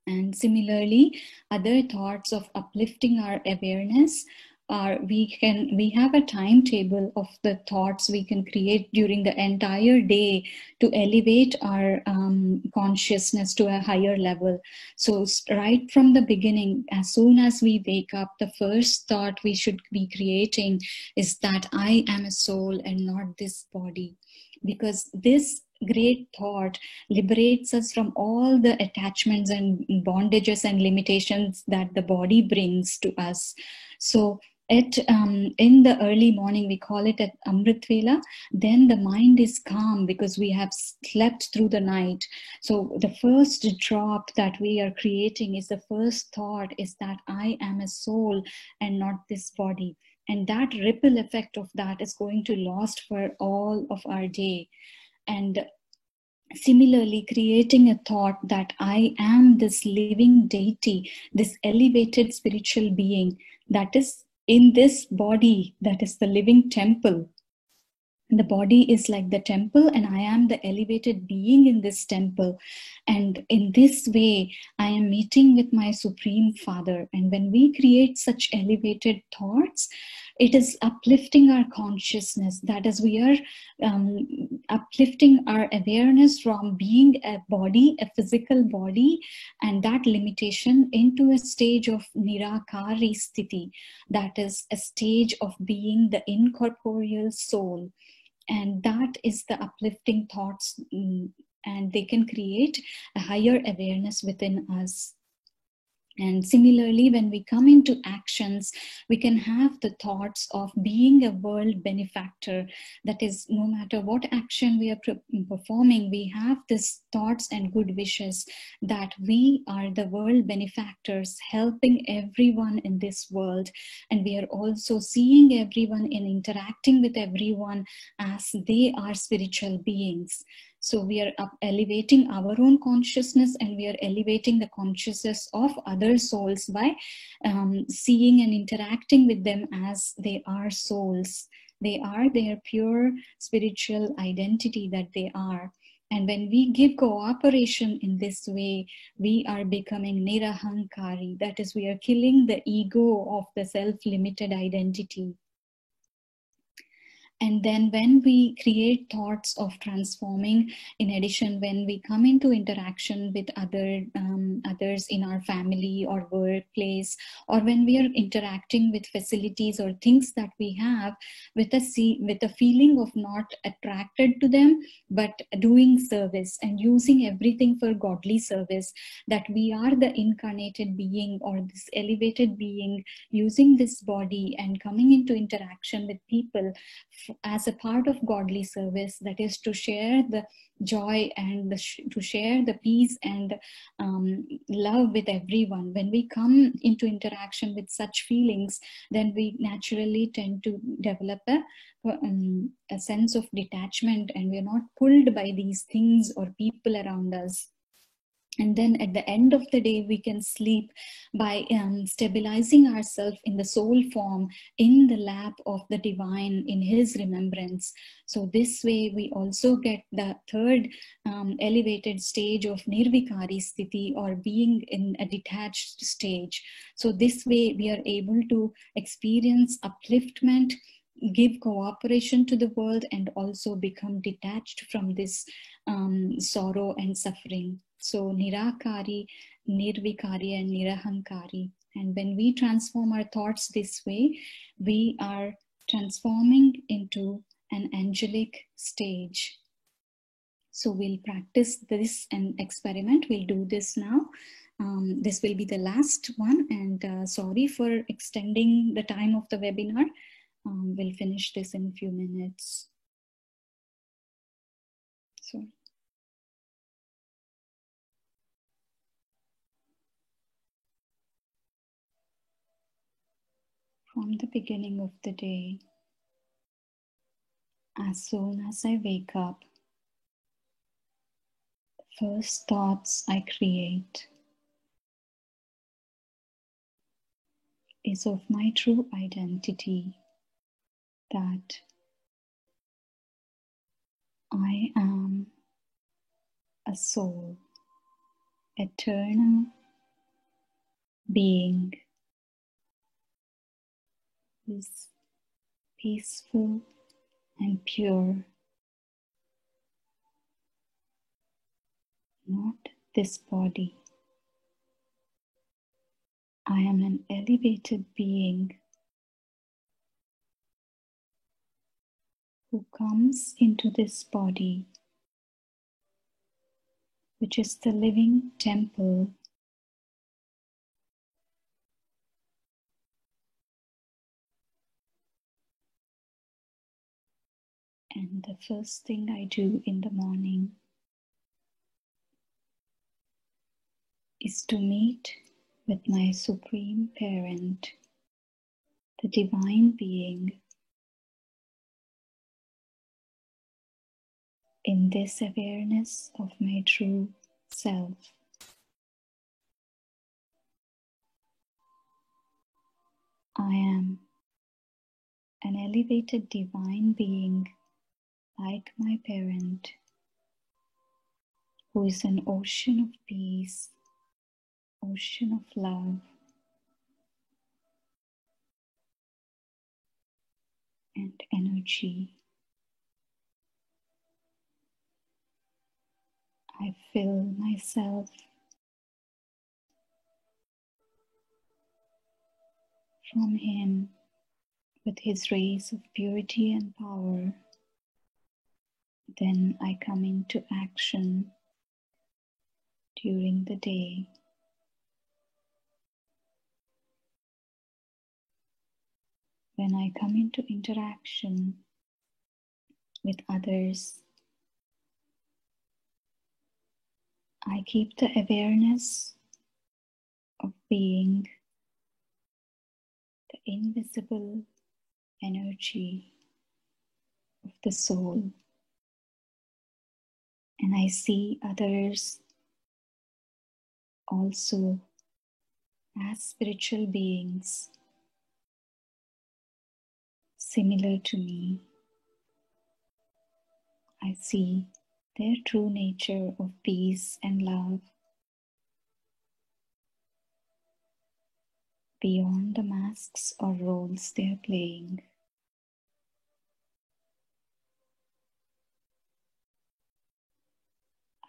And similarly, other thoughts of uplifting our awareness are, we have a timetable of the thoughts we can create during the entire day to elevate our consciousness to a higher level. So right from the beginning, as soon as we wake up, the first thought we should be creating is that I am a soul and not this body. Because this great thought liberates us from all the attachments and bondages and limitations that the body brings to us. So in the early morning, we call it at Amrit Vela, then the mind is calm because we have slept through the night. So the first drop that we are creating is, the first thought is that I am a soul and not this body. And that ripple effect of that is going to last for all of our day. And similarly, creating a thought that I am this living deity, this elevated spiritual being that is in this body, that is the living temple. The body is like the temple, and I am the elevated being in this temple. And in this way, I am meeting with my Supreme Father. And when we create such elevated thoughts, it is uplifting our consciousness. That is, we are uplifting our awareness from being a body, a physical body, and that limitation into a stage of nirakari sthiti. That is a stage of being the incorporeal soul. And that is the uplifting thoughts and they can create a higher awareness within us. And similarly, when we come into actions, we can have the thoughts of being a world benefactor. That is, no matter what action we are performing, we have these thoughts and good wishes that we are the world benefactors, helping everyone in this world. And we are also seeing everyone and interacting with everyone as they are spiritual beings. So we are elevating our own consciousness, and we are elevating the consciousness of other souls by seeing and interacting with them as they are souls. They are their pure spiritual identity that they are. And when we give cooperation in this way, we are becoming nirahankari. That is, we are killing the ego of the self-limited identity. And then when we create thoughts of transforming, in addition, when we come into interaction with others in our family or workplace, or when we are interacting with facilities or things that we have, with a feeling of not attracted to them, but doing service and using everything for godly service, that we are the incarnated being or this elevated being using this body and coming into interaction with people as a part of godly service, that is to share the joy and to share the peace and love with everyone. When we come into interaction with such feelings, then we naturally tend to develop a sense of detachment, and we're not pulled by these things or people around us. And then at the end of the day, we can sleep by stabilizing ourselves in the soul form, in the lap of the divine, in his remembrance. So this way, we also get the third elevated stage of nirvikari sthiti, or being in a detached stage. So this way, we are able to experience upliftment, give cooperation to the world, and also become detached from this sorrow and suffering. So nirakari, nirvikari, and nirahankari. And when we transform our thoughts this way, we are transforming into an angelic stage. So we'll practice this and experiment. We'll do this now. This will be the last one, and sorry for extending the time of the webinar. We'll finish this in a few minutes. So. From the beginning of the day, as soon as I wake up, the first thoughts I create is of my true identity, that I am a soul, eternal being, who is peaceful and pure, not this body. I am an elevated being who comes into this body, which is the living temple and the first thing I do in the morning is to meet with my Supreme Parent, the Divine Being, in this awareness of my true self. I am an elevated divine being like my parent, who is an ocean of peace, ocean of love, and energy. I fill myself from him with his rays of purity and power, Then I come into action during the day. When I come into interaction with others, I keep the awareness of being the invisible energy of the soul. And I see others also as spiritual beings similar to me. I see their true nature of peace and love beyond the masks or roles they are playing.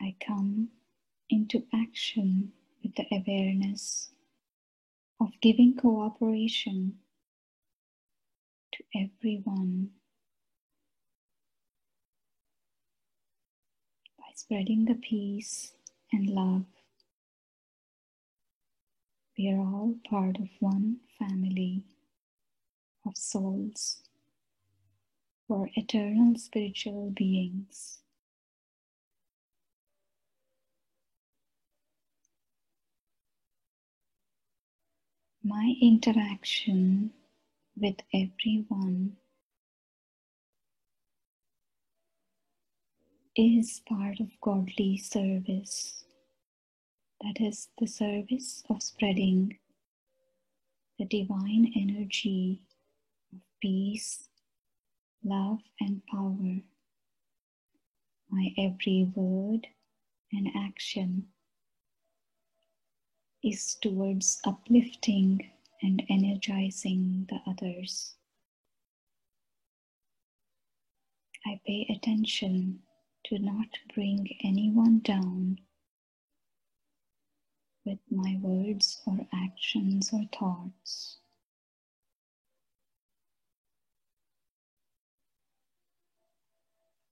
I come into action with the awareness of giving cooperation to everyone by spreading the peace and love. We are all part of one family of souls who are eternal spiritual beings. My interaction with everyone is part of godly service. That is the service of spreading the divine energy of peace, love, and power. My every word and action is towards uplifting and energizing the others. I pay attention to not bring anyone down with my words or actions or thoughts.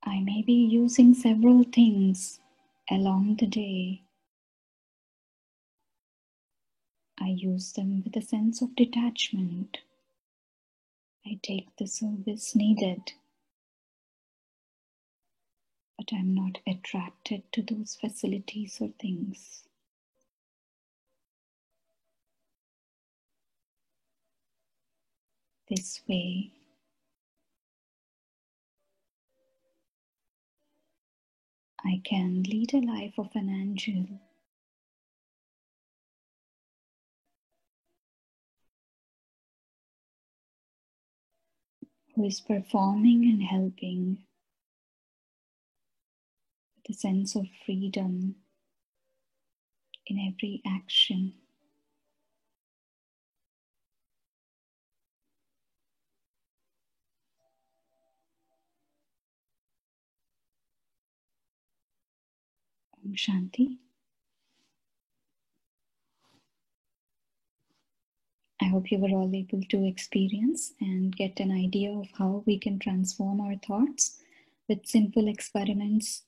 I may be using several things along the day. I use them with a sense of detachment. I take the service needed, but I'm not attracted to those facilities or things. This way, I can lead a life of an angel who is performing and helping with a sense of freedom in every action. Om Shanti. I hope you were all able to experience and get an idea of how we can transform our thoughts with simple experiments,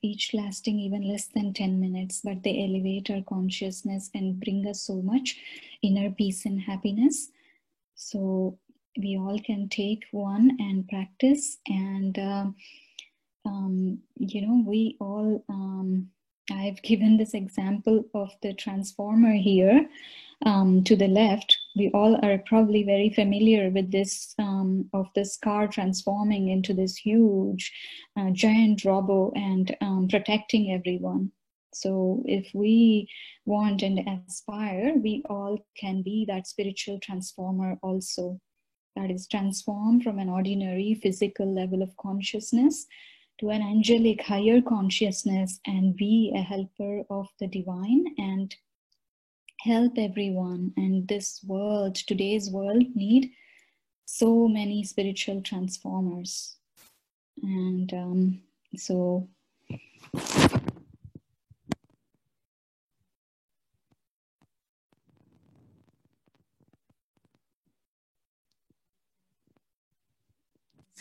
each lasting even less than 10 minutes, but they elevate our consciousness and bring us so much inner peace and happiness. So we all can take one and practice, and we all, I've given this example of the transformer here to the left. We all are probably very familiar with this, of this car transforming into this huge giant robot and protecting everyone. So if we want and aspire, we all can be that spiritual transformer also. That is, transform from an ordinary physical level of consciousness to an angelic higher consciousness and be a helper of the divine and help everyone. And this world, today's world, need so many spiritual transformers. And so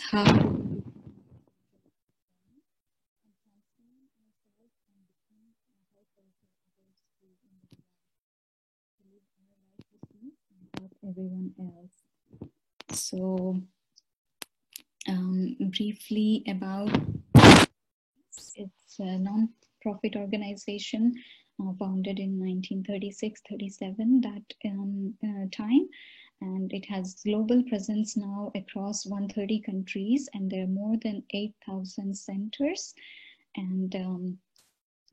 how everyone else. So briefly about it's a non-profit organization founded in 1936-37 that time, and it has global presence now across 130 countries, and there are more than 8,000 centers and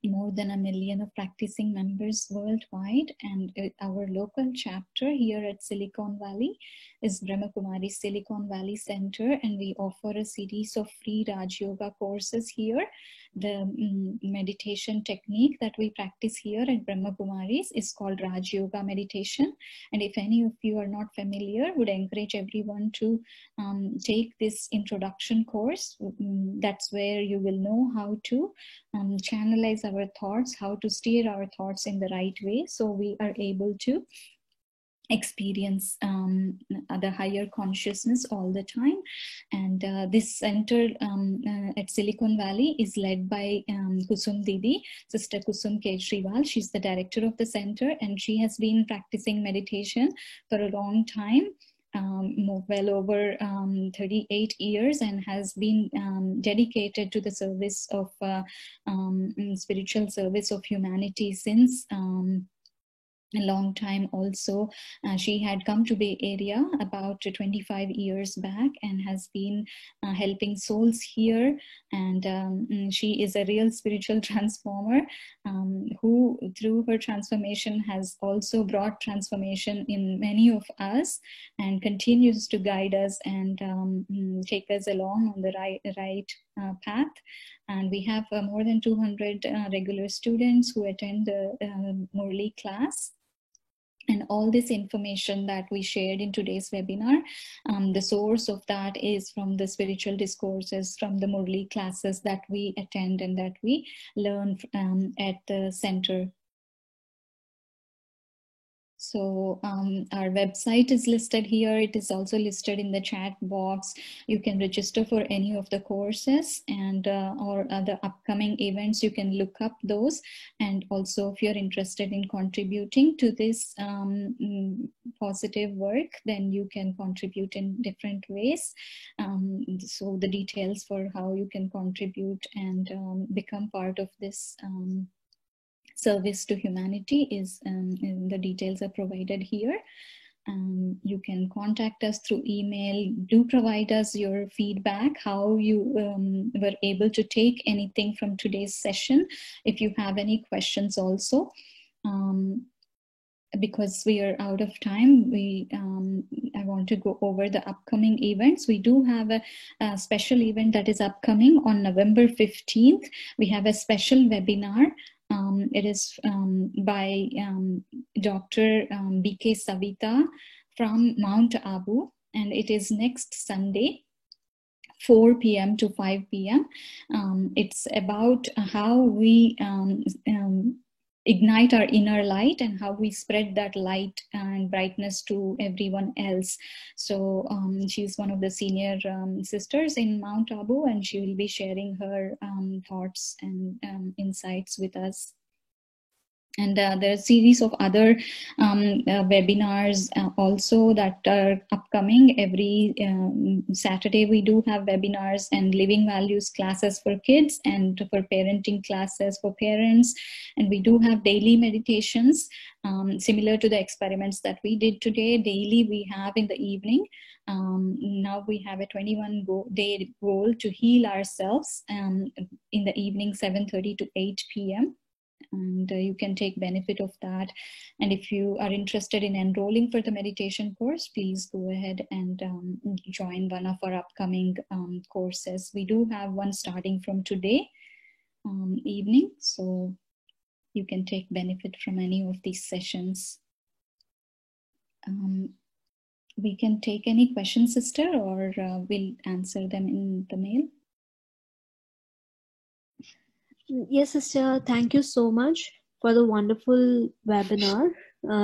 more than 1 million of practicing members worldwide. And our local chapter here at Silicon Valley is Brahma Kumari Silicon Valley Center, and we offer a series of free Raj Yoga courses here. The meditation technique that we practice here at Brahma Kumaris is called Raj Yoga meditation. And if any of you are not familiar, would encourage everyone to take this introduction course. That's where you will know how to channelize our thoughts, how to steer our thoughts in the right way, so we are able to experience the higher consciousness all the time. And this center at Silicon Valley is led by Kusum Didi, Sister Kusum Kejriwal. She's the director of the center, and she has been practicing meditation for a long time. Well over 38 years, and has been dedicated to the service of spiritual service of humanity since a long time. Also, she had come to Bay Area about 25 years back and has been helping souls here. And she is a real spiritual transformer who, through her transformation, has also brought transformation in many of us and continues to guide us and take us along on the right path. And we have more than 200 regular students who attend the Murli class. And all this information that we shared in today's webinar, the source of that is from the spiritual discourses, from the Murli classes that we attend and that we learn at the center. So our website is listed here. It is also listed in the chat box. You can register for any of the courses and or the upcoming events. You can look up those. And also, if you're interested in contributing to this positive work, then you can contribute in different ways. So the details for how you can contribute and become part of this service to humanity is the details are provided here. You can contact us through email. Do provide us your feedback, how you were able to take anything from today's session. If you have any questions also, because we are out of time, I want to go over the upcoming events. We do have a special event that is upcoming on November 15th. We have a special webinar. It is by Dr. B.K. Savita from Mount Abu, and it is next Sunday, 4 p.m. to 5 p.m. It's about how we ignite our inner light and how we spread that light and brightness to everyone else. So she's one of the senior sisters in Mount Abu, and she will be sharing her thoughts and insights with us. And there are a series of other webinars also that are upcoming. Every Saturday we do have webinars and living values classes for kids and for parenting classes for parents. And we do have daily meditations similar to the experiments that we did today. Daily we have in the evening. Now we have a 21-day goal to heal ourselves in the evening, 7:30 to 8 p.m. And you can take benefit of that. And if you are interested in enrolling for the meditation course, please go ahead and join one of our upcoming courses. We do have one starting from today evening, so you can take benefit from any of these sessions. We can take any questions, sister, or we'll answer them in the mail. Yes, sister. Thank you so much for the wonderful webinar.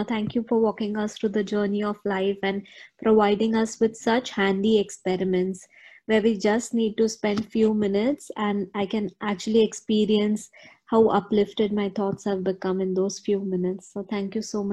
Thank you for walking us through the journey of life and providing us with such handy experiments where we just need to spend few minutes and I can actually experience how uplifted my thoughts have become in those few minutes. So thank you so much.